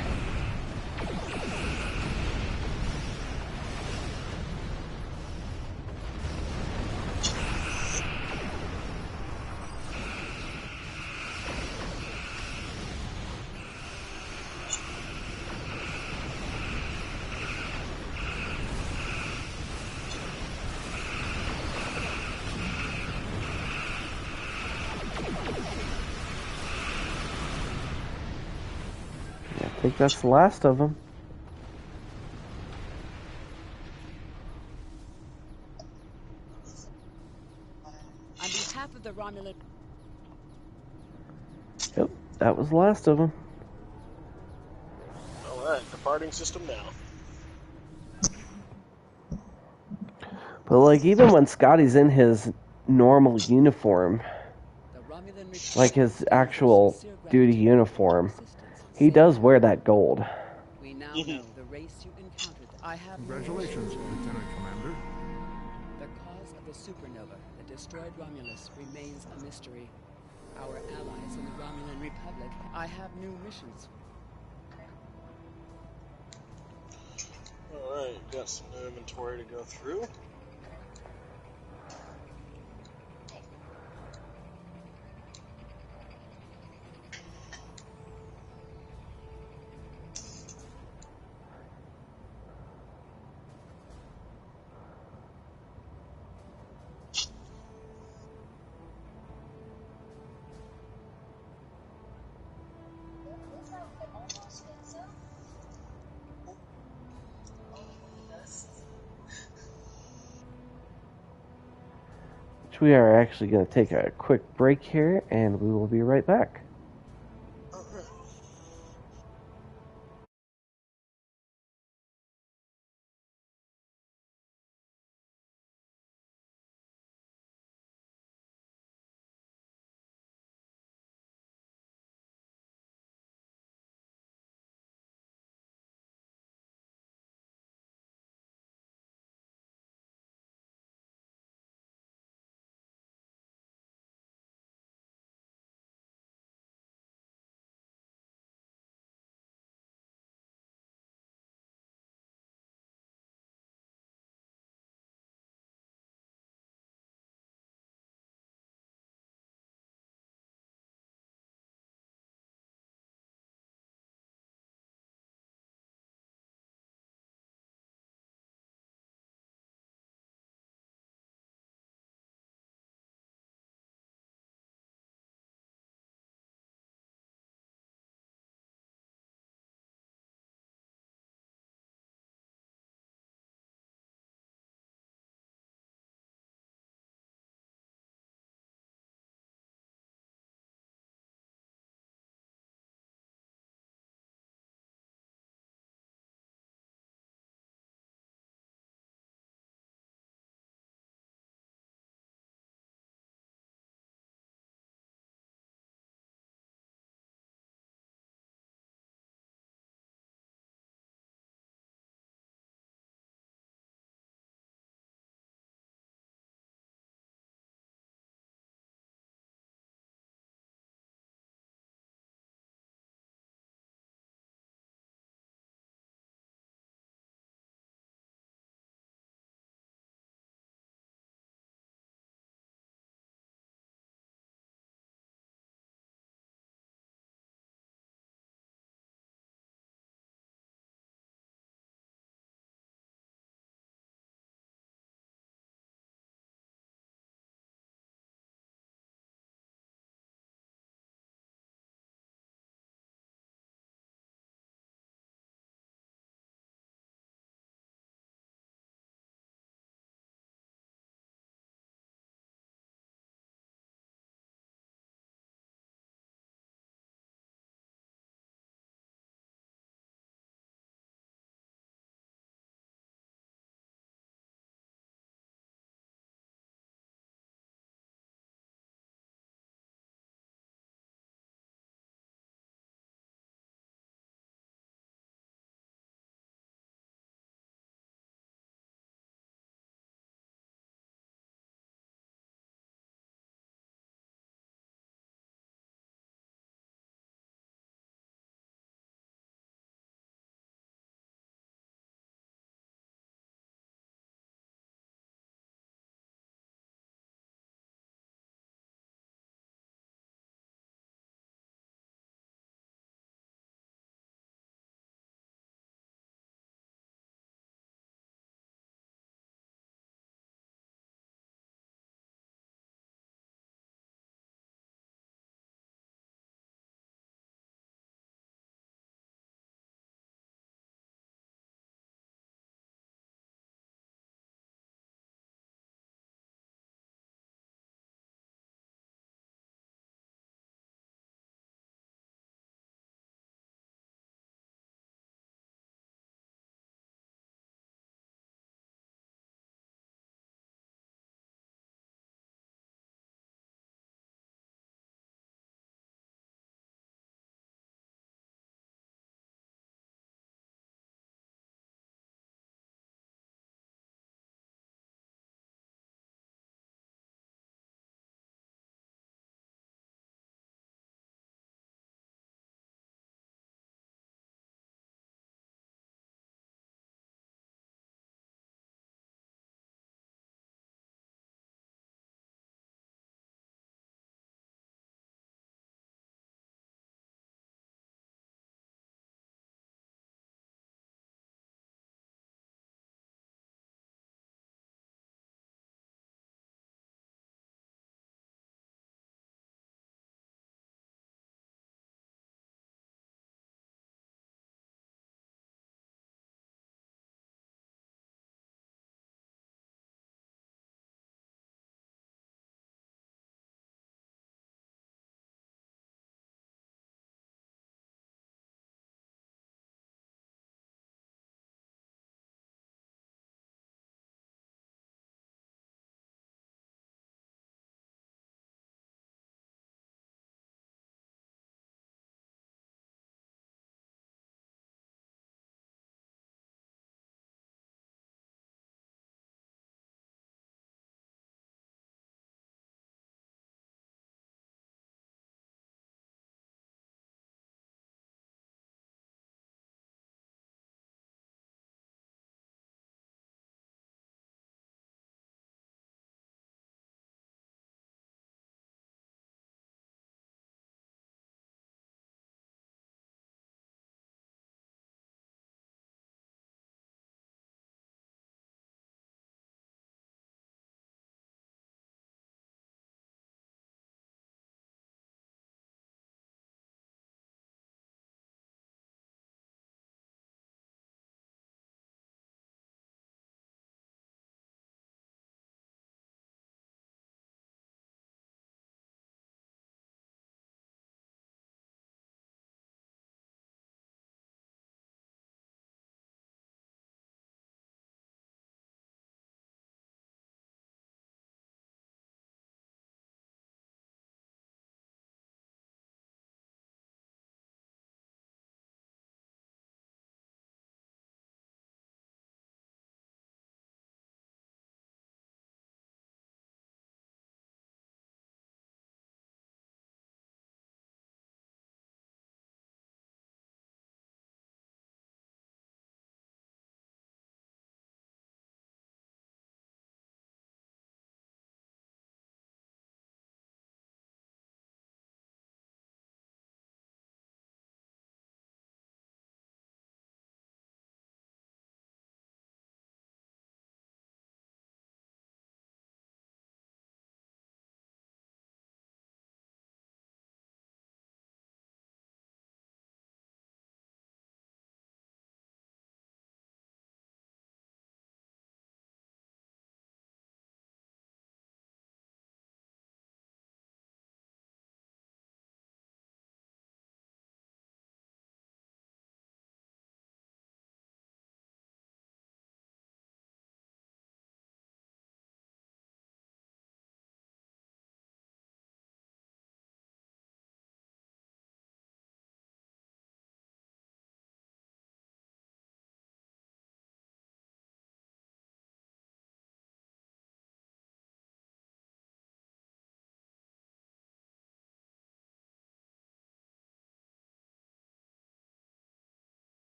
think that's the last of them. On behalf of the Romulan... Yep, that was the last of them. Alright, departing system now. But, like, even when Scotty's in his normal uniform, like his actual duty uniform, he does wear that gold. We now know the race you encountered. I have Congratulations, Lieutenant Commander. The cause of the supernova that destroyed Romulus remains a mystery. Our allies in the Romulan Republic, I have new missions. Alright, got some new inventory to go through. We are actually going to take a quick break here, and we will be right back.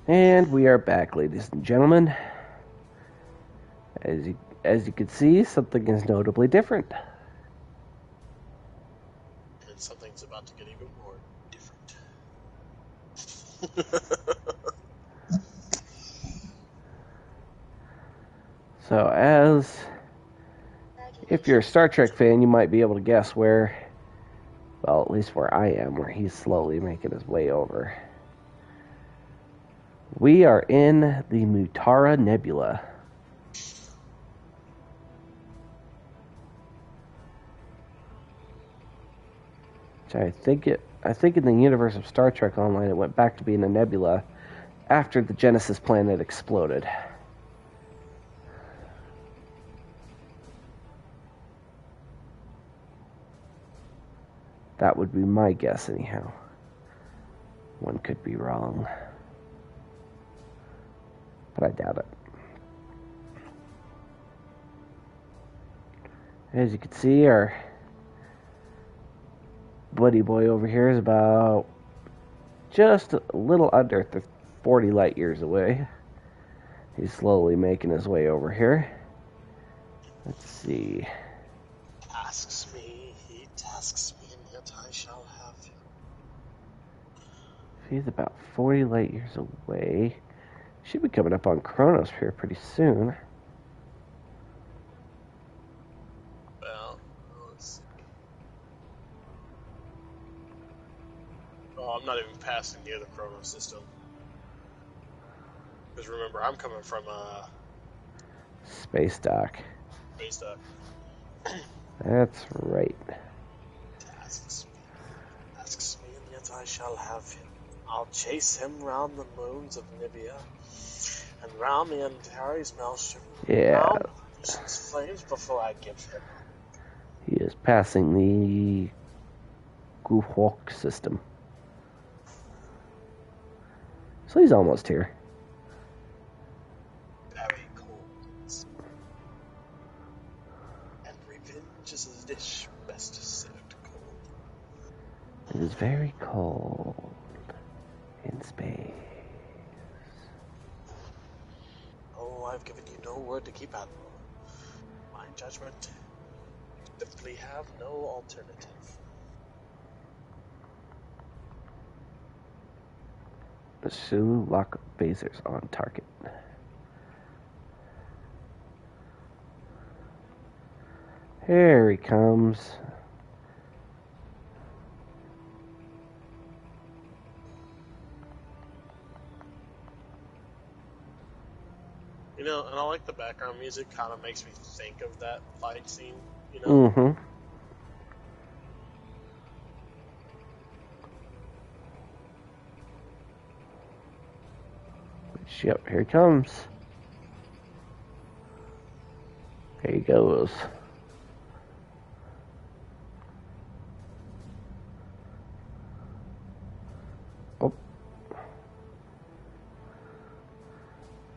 And we are back, ladies and gentlemen. As you can see, something is notably different. And something's about to get even more different. So, if you're a Star Trek fan, you might be able to guess where, well, at least where I am, where he's slowly making his way over. We are in the Mutara Nebula. Which I think in the universe of Star Trek Online, it went back to being a nebula after the Genesis planet exploded. That would be my guess, anyhow. One could be wrong, but I doubt it. As you can see, our buddy boy over here is about just a little under 40 light years away. He's slowly making his way over here. Let's see. He tasks me, and yet I shall have him. He's about 40 light years away. Should be coming up on Kronos here pretty soon. Well, let's see. Oh, I'm not even passing near the Kronos system. Because remember, I'm coming from Space dock. Space dock. That's right. Tasks me, and yet I shall have him. I'll chase him round the moons of Nibia, and round the Antares maelstrom. Yeah. Round the ocean's flames before I give him. He is passing the Guhawk system. So he's almost here. Very cold. And revenge is a dish best served cold. It is very cold in space. Oh, I've given you no word to keep, Admiral. My judgment, you simply have no alternative. The Sulu lock phasers on target. Here he comes. You know, and I like the background music. Kind of makes me think of that fight scene. You know. Mm-hmm. Yep, here he comes. There he goes. Oh.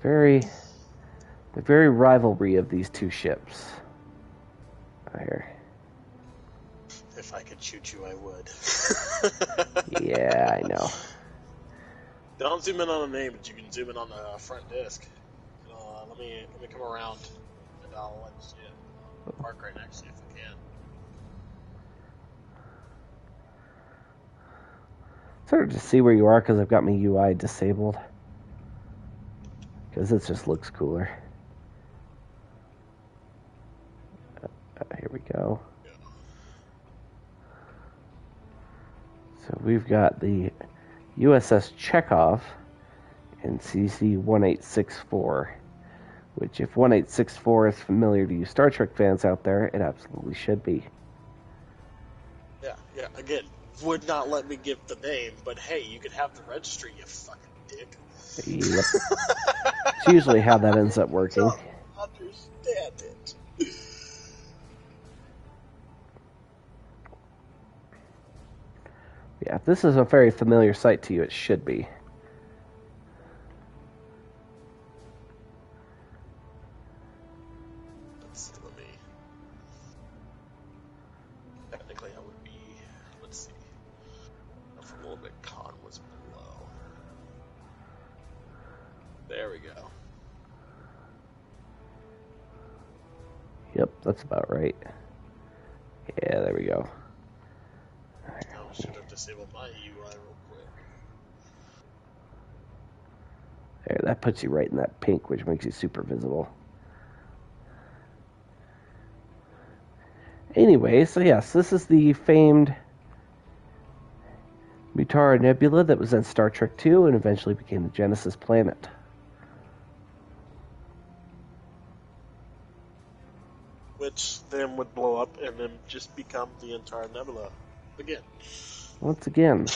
The very rivalry of these two ships. Here. If I could shoot you, I would. Yeah, I know. Don't zoom in on the name, but you can zoom in on the front disc. Let me come around, and I'll let you park right next to you if I can. Sort of just see where you are because I've got my UI disabled. Because it just looks cooler. Here we go. Yeah. So we've got the USS Chekhov and CC-1864, which if 1864 is familiar to you Star Trek fans out there, it absolutely should be. Yeah, again, would not let me give the name, but hey, you could have the registry, you fucking dick. Yep. It's usually how that ends up working. I don't understand it. Yeah, if this is a very familiar sight to you, it should be. Let's see, technically I would be, let's see. If a little bit con was below. There we go. Yep, that's about right. Yeah, there we go. I should have disabled my UI real quick. There, that puts you right in that pink, which makes you super visible. Anyway, so yes, this is the famed Mutara Nebula that was in Star Trek II and eventually became the Genesis planet. Which then would blow up and then just become the entire nebula again. Once again.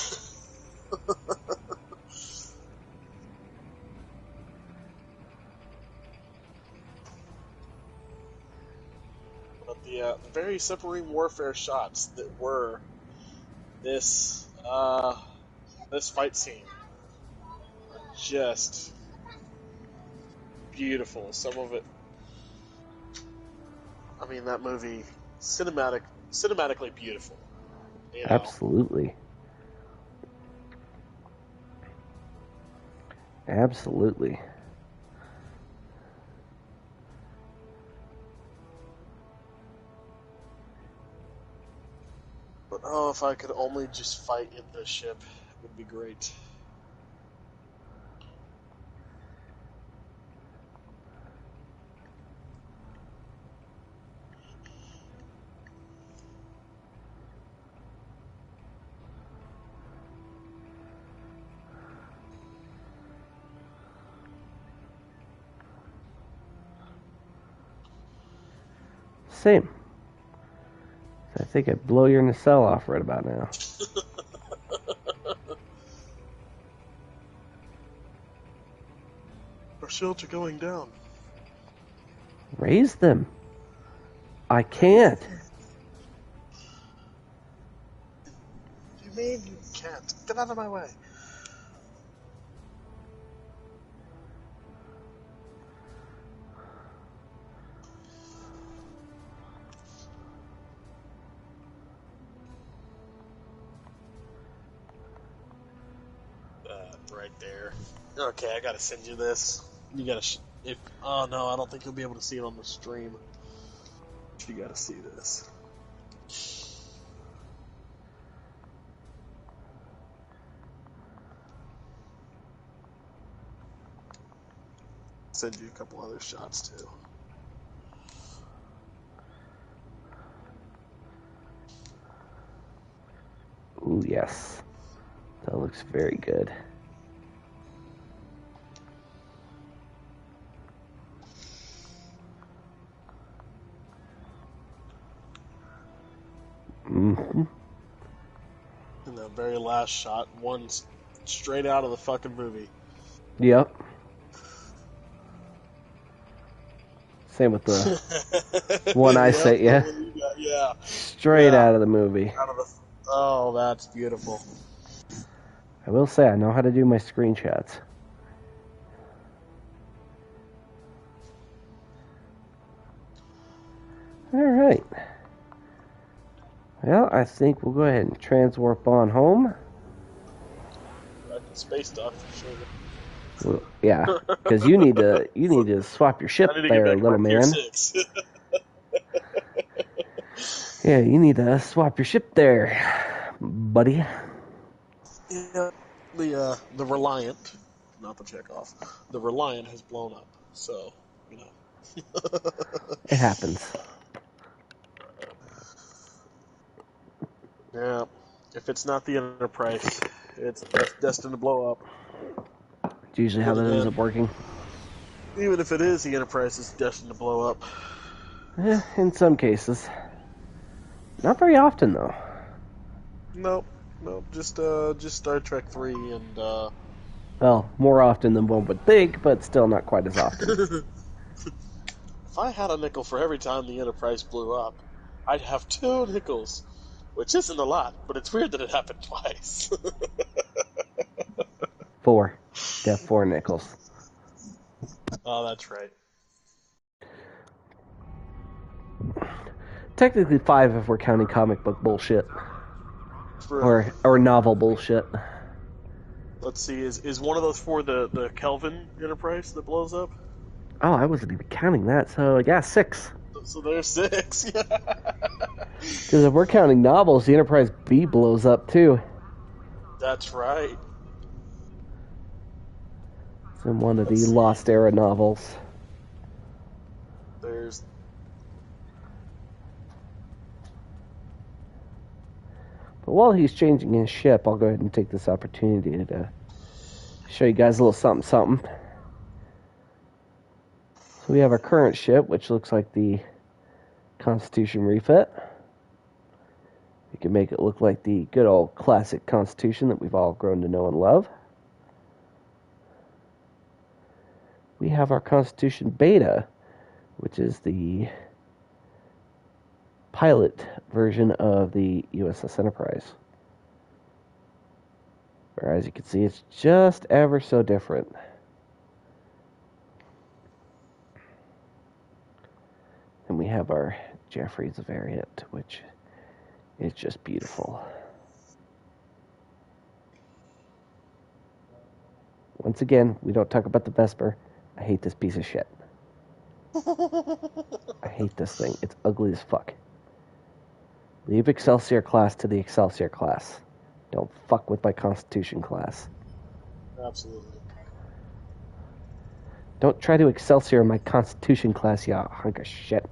But the very submarine warfare shots that were this fight scene are just beautiful. Some of it, I mean, that movie, cinematically beautiful. You know? Absolutely. Absolutely. But oh, if I could only just fight in this ship, it would be great. Same. I think I'd blow your nacelle off right about now. Our shields are going down. Raise them. I can't. You mean you can't? Get out of my way. Right there. Okay, I gotta send you this. You gotta. Oh no, I don't think you'll be able to see it on the stream. You gotta see this. Send you a couple other shots too. Ooh, yes. That looks very good. Mm-hmm. And that very last shot, one straight out of the fucking movie. Yep. Same with the one I sent you. Yeah. Straight out of the movie. Oh, that's beautiful. I will say, I know how to do my screenshots. Alright. Well, I think we'll go ahead and transwarp on home. Space dock for sure. Well, yeah, because you need to swap your ship there, little man. Yeah, you need to swap your ship there, buddy. Yeah, the Reliant, not the Chekhov, the Reliant has blown up. So, you know. It happens. Yeah, if it's not the Enterprise, it's destined to blow up. It's usually how that ends up working. Even if it is the Enterprise, it's destined to blow up. In some cases. Not very often, though. Nope, just Star Trek 3 and, Well, more often than one would think, but still not quite as often. If I had a nickel for every time the Enterprise blew up, I'd have 2 nickels. Which isn't a lot, but it's weird that it happened twice. 4. You have 4 nickels. Oh, that's right. Technically 5 if we're counting comic book bullshit. True. Or novel bullshit. Let's see, is one of those for the Kelvin Enterprise that blows up? Oh, I wasn't even counting that. So, yeah, 6. So there's 6. Because if we're counting novels, the Enterprise B blows up, too. That's right. It's in one of the Lost Era novels. There's... But while he's changing his ship, I'll go ahead and take this opportunity to show you guys a little something. So we have our current ship, which looks like the Constitution refit. We can make it look like the good old classic Constitution that we've all grown to know and love. We have our Constitution Beta, which is the pilot version of the USS Enterprise. Where, as you can see, it's just ever so different. And we have our Jeffries variant, which is just beautiful. Once again, we don't talk about the Vesper. I hate this piece of shit. I hate this thing. It's ugly as fuck. Leave Excelsior class to the Excelsior class. Don't fuck with my Constitution class. Absolutely. Don't try to Excelsior my Constitution class, you hunk of shit.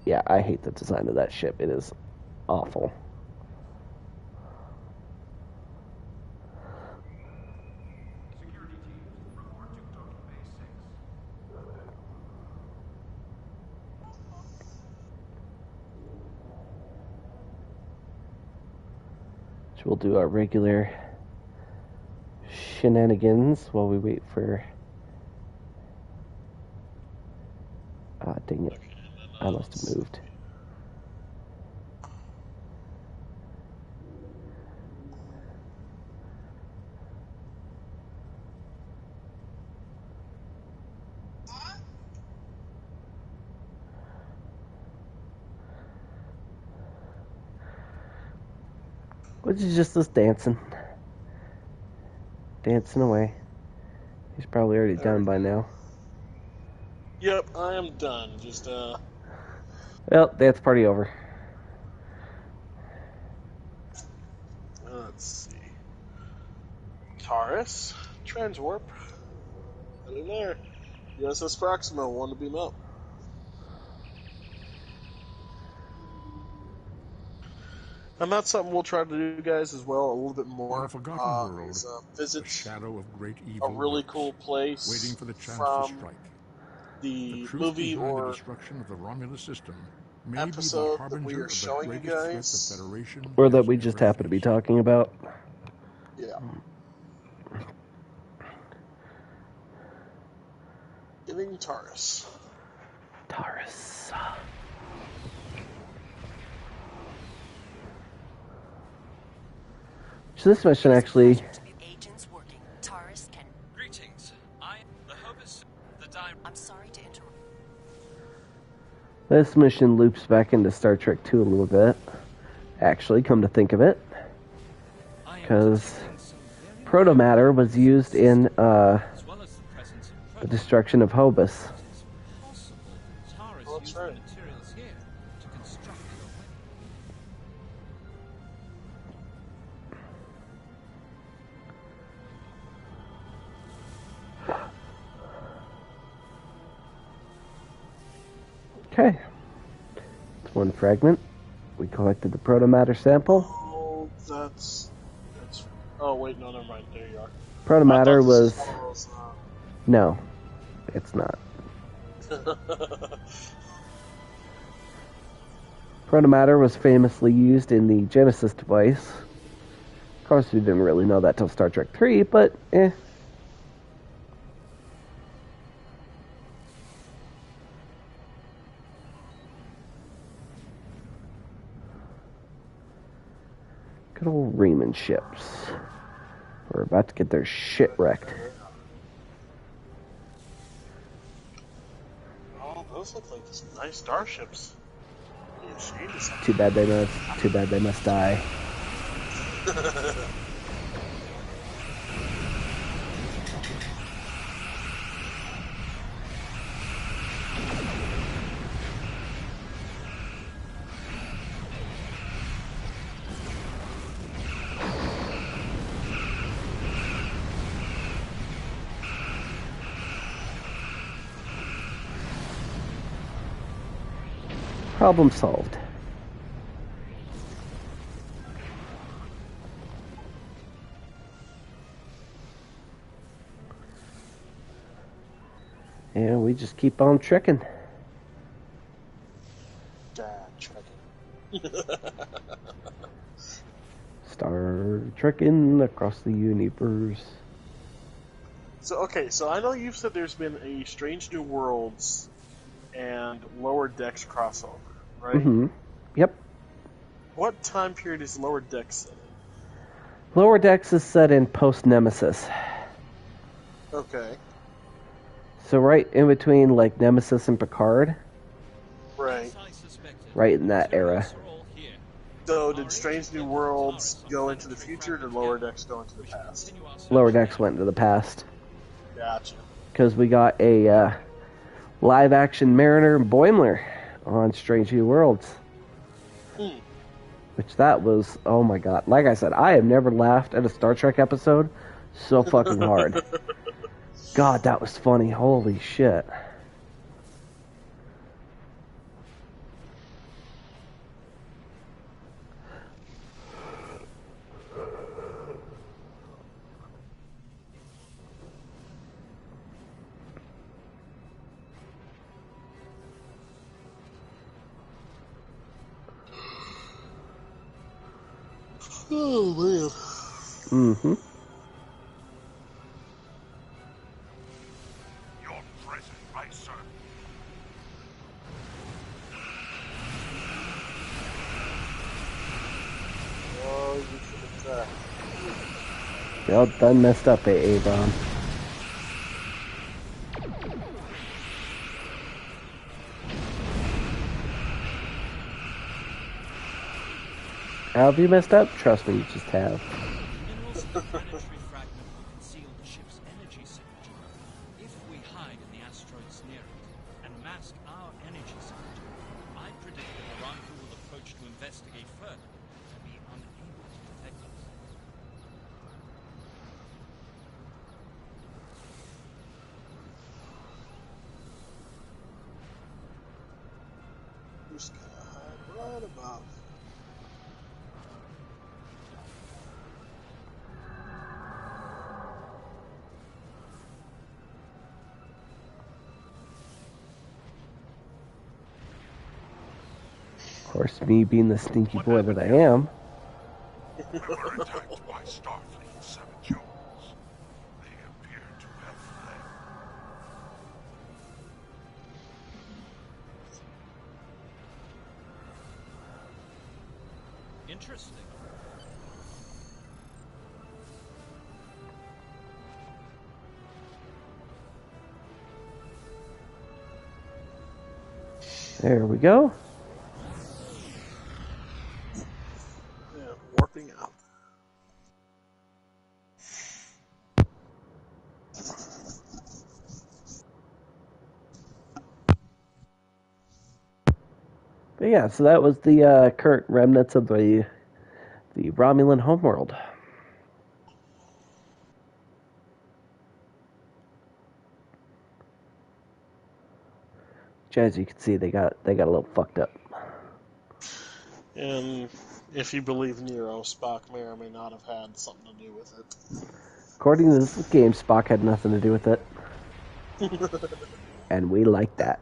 Yeah, I hate the design of that ship. It is awful. So we'll do our regular shenanigans while we wait for... Ah, dang it. I must have moved. Which is just us dancing. Dancing away. He's probably already done by now. Yep, I am done. Just, Well, dance party over. let's see. Taurus, Transwarp. Right in there. USS Proxima, want to beam up. And that's something we'll try to do, guys, as well, a little bit more. A forgotten world, Is visit the shadow of great evil a really lurks, cool place waiting for the chance from to strike. the truth movie behind the or destruction of the Romulus system may be the episode that harbinger we are of the showing you greatest threat guys. the Federation Or that has we just ever happen to be faced. talking about. Yeah. Giving Taurus. Taurus. So this mission actually... Agents working. Taurus can... Greetings. The hope is I'm sorry to interrupt. This mission loops back into Star Trek 2 a little bit. Actually, come to think of it. Because protomatter was used in the destruction of Hobus. Oh, that's right. Okay. It's one fragment. We collected the protomatter sample. Oh, that's... Oh, wait, no, never mind. There you are. Protomatter was... Those, No, it's not. Protomatter was famously used in the Genesis device. Of course, we didn't really know that till Star Trek 3, but eh. Good old Riemann ships. We're about to get their shit wrecked. Oh, those look like some nice starships. Too bad they must die. Problem solved. And we just keep on trekking. Trekking. Star trekking across the universe. So I know you've said there's been a Strange New Worlds and Lower Decks crossover, right? Mm-hmm. Yep. What time period is Lower Decks set in? Lower Decks is set in post-Nemesis. Okay. So right in between, like, Nemesis and Picard. Right. Right in that era. So did Strange New Worlds go into the future, or did Lower Decks go into the past? Lower Decks went into the past. Gotcha. Because we got a live-action Mariner and Boimler on Strange New Worlds. Which that was, oh my god. Like I said, I have never laughed at a Star Trek episode so fucking hard. God, that was funny. Holy shit. Oh man. Mm-hmm. Your present, my son. Oh, you should attack. Y'all done messed up, Abram. How have you messed up? Trust me, you just have. Minerals in the planetary fragment will conceal the ship's energy signature. If we hide in the asteroids near it and mask our energy signature, I predict that Aranku will approach to investigate further and be unable to detect us. Just gonna hide right above. Of course, me being the stinky boy that I am. We were attacked by Starfleet saboteurs. They appear to have fled. Interesting. There we go. Yeah, warping out. But yeah, so that was the current remnants of the Romulan homeworld. Which, as you can see, they got a little fucked up. And if you believe Nero, Spock may or may not have had something to do with it. According to this game, Spock had nothing to do with it. And we like that.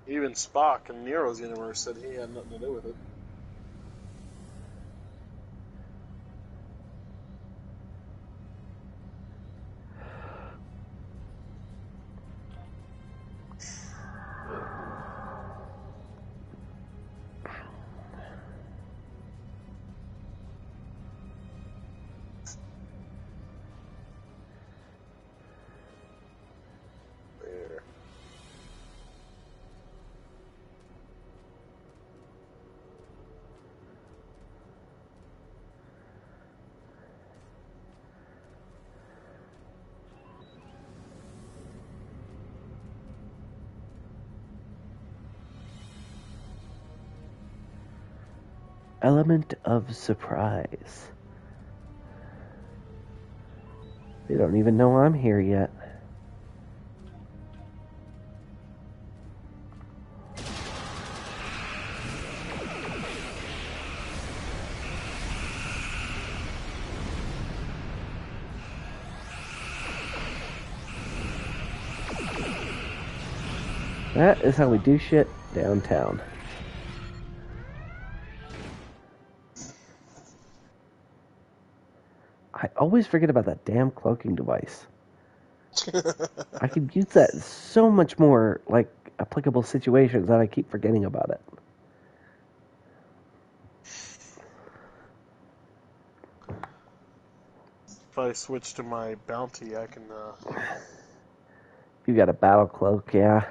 Even Spock in Nero's universe said he had nothing to do with it. There. Element of surprise. They don't even know I'm here yet. That is how we do shit downtown. I always forget about that damn cloaking device. I could use that in so much more, like, applicable situations that I keep forgetting about it. If I switch to my bounty, I can, You got a battle cloak, yeah.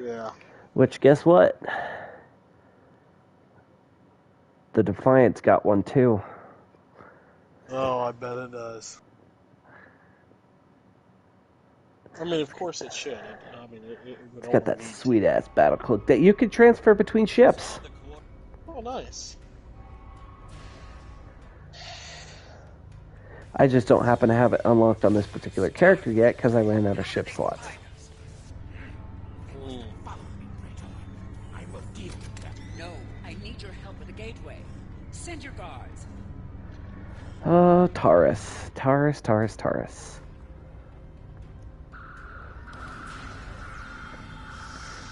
Yeah. Which, guess what? The Defiant's got one, too. Oh, I bet it does. I mean, of course it should. It would It's got only that need sweet-ass battle cloak that you can transfer between ships. Oh, nice. I just don't happen to have it unlocked on this particular character yet because I ran out of ship slots. No, I need your help at the gateway. Send your guards. Oh, Taurus. Taurus.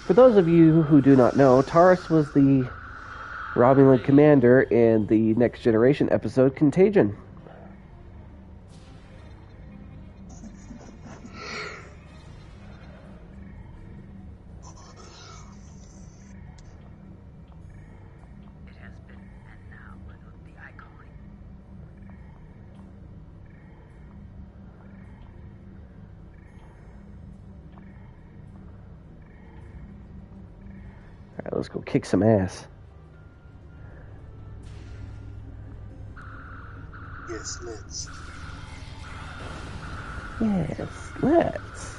For those of you who do not know, Taurus was the Romulan commander in the Next Generation episode Contagion. Alright, let's go kick some ass. Yes, let's. Yes, let's.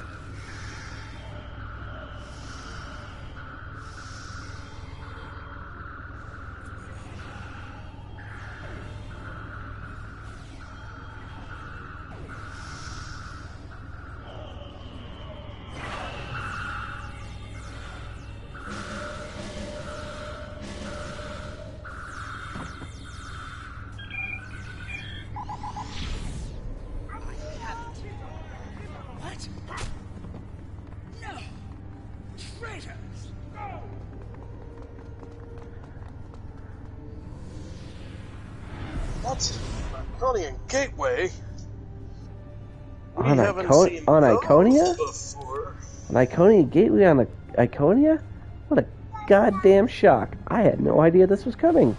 What? No! Traitors! That's Iconian Gateway. On Iconia? Before. An Iconia gateway on Iconia? What a goddamn shock. I had no idea this was coming.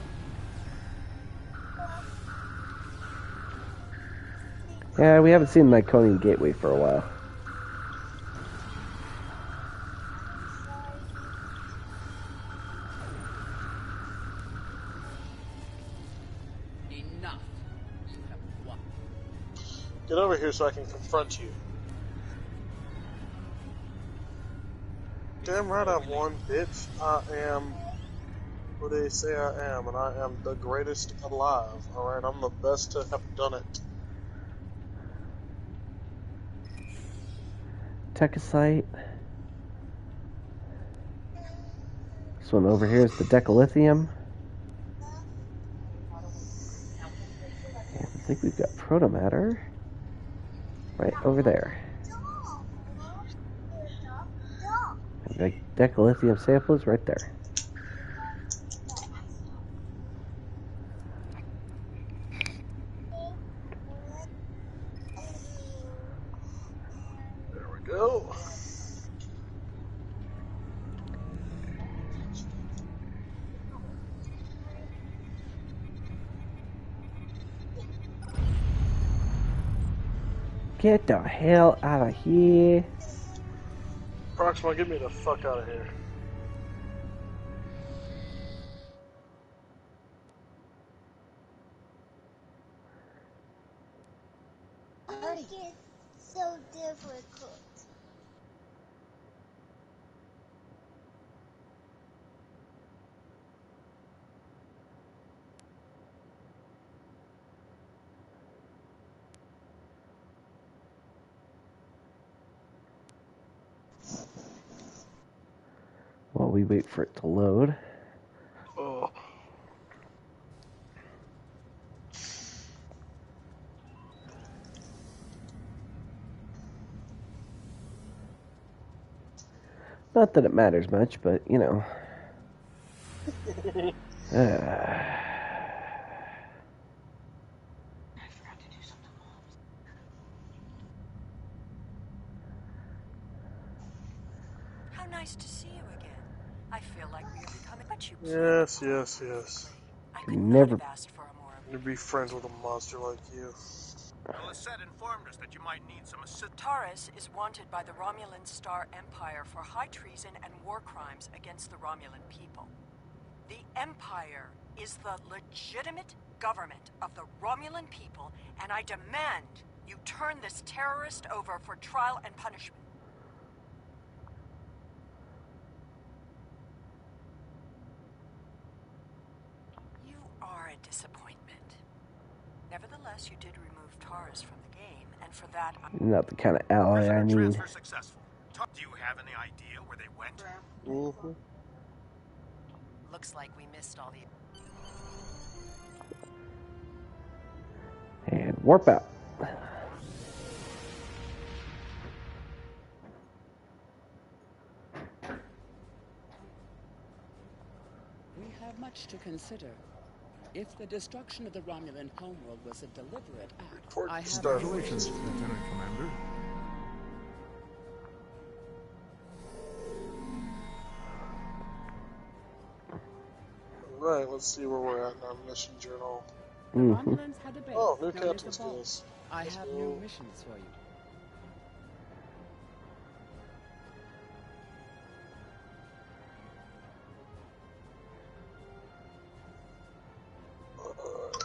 Yeah, we haven't seen an Iconian gateway for a while. Enough. You have won. Get over here so I can confront you. Damn right I've won, bitch. I am who they say I am, and I am the greatest alive. Alright, I'm the best to have done it. Techosite. This one over here is the Decalithium. And I think we've got protomatter right over there. And the Decalithium sample is right there. There we go. Get the hell out of here. Proxima, get me the fuck out of here. It's so difficult. we wait for it to load. Oh. Not that it matters much, but, you know. How nice to see you again. I feel like we are becoming... But you Yes, yes, yes. I could Never... not have asked for a more... To be friends with a monster like you. Well, Lisette informed us that you might need some assistance. Taurus is wanted by the Romulan Star Empire for high treason and war crimes against the Romulan people. The Empire is the legitimate government of the Romulan people, and I demand you turn this terrorist over for trial and punishment. You are a disappointment. Nevertheless, you did remove Taurus from the game, and for that... Not the kind of ally I need. Transfer successful. Do you have any idea where they went? Mm-hmm. Looks like we missed all the... And warp out. We have much to consider. If the destruction of the Romulan homeworld was a deliberate act, I have... Congratulations, Lieutenant Commander. Right, let's see where we're at in our mission journal. The Romulans had a base. Oh, new known as captain the Vault. skills. I have new missions for you.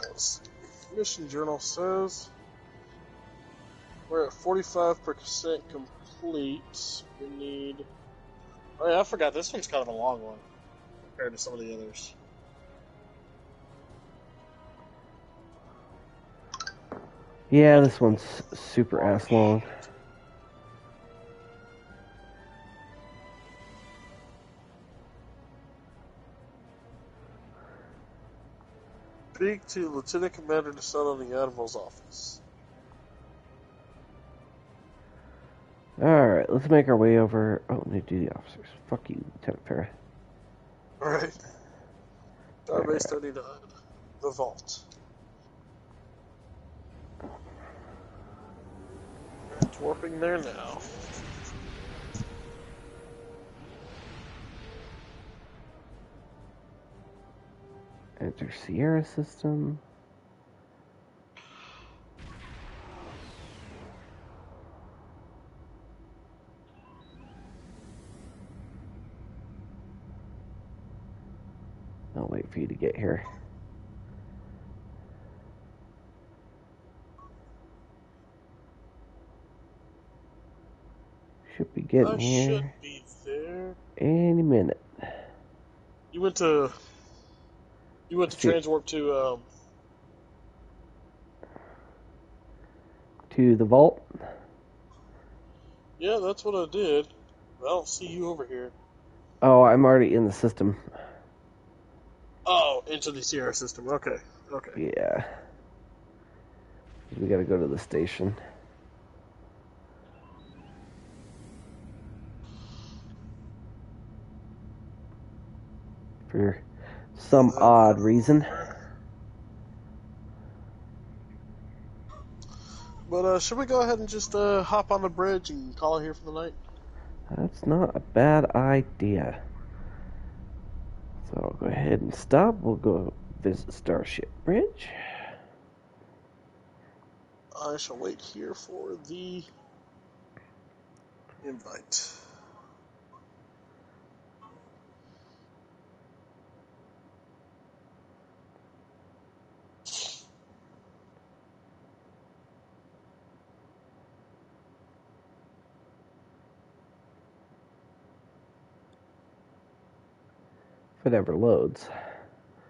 Let's see. Mission journal says we're at 45% complete. We need... Oh yeah, I forgot. This one's kind of a long one compared to some of the others. Yeah, this one's super ass long. Speak to Lieutenant Commander DeSoto in the Admiral's office. Alright, let's make our way over... Oh, new duty officers. Fuck you, Lieutenant Farah. Alright. Starbase 39. The Vault. It's warping there now. Enter Sierra system. I'll wait for you to get here. Should be getting here. Should be there. Any minute. You went to transwarp to the vault? Yeah, that's what I did. I don't see you over here. Oh, I'm already in the system. Oh, into the Sierra system. Okay. Okay. Yeah. We gotta go to the station. For some odd reason. But should we go ahead and just hop on the bridge and call it here for the night? That's not a bad idea. So I'll go ahead and stop. We'll go visit Starship Bridge. I shall wait here for the invite. If it ever loads.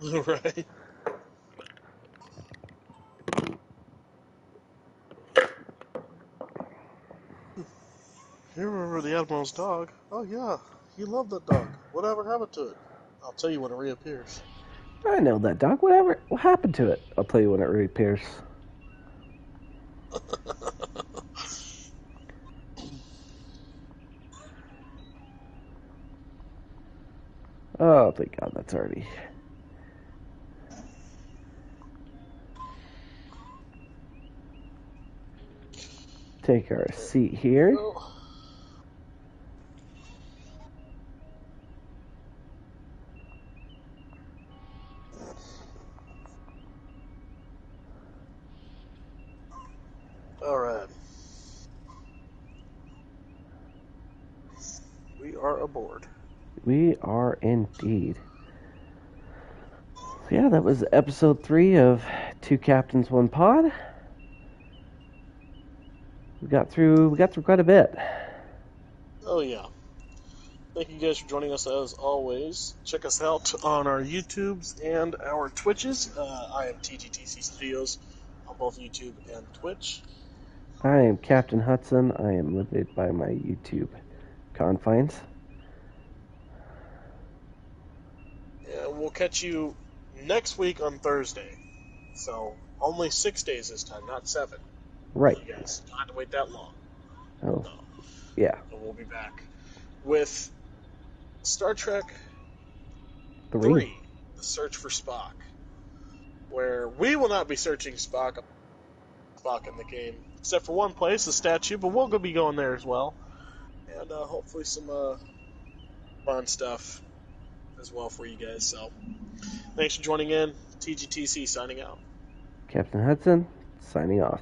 Right. You remember the Admiral's dog? Oh yeah, You love that dog. Whatever happened to it? I'll tell you when it reappears. I know that dog. What happened to it? I'll tell you when it reappears. Oh, thank God, that's already... Take our seat here. All right. We are aboard. We are indeed. Yeah, that was episode 3 of 2 Captains, One Pod. We got through quite a bit. Oh, yeah. Thank you guys for joining us as always. Check us out on our YouTubes and our Twitches. I am TGTC Studios on both YouTube and Twitch. I am Captain Hudson. I am limited by my YouTube confines. And we'll catch you next week on Thursday. So, only 6 days this time, not 7. Right. You guys don't have to wait that long. Oh, No. yeah. So we'll be back with Star Trek 3. The Search for Spock, where we will not be searching Spock in the game, except for one place, the statue, but we'll be going there as well. And hopefully some fun stuff as well for you guys. So, thanks for joining in. TGTC signing out. Captain Hudson, signing off.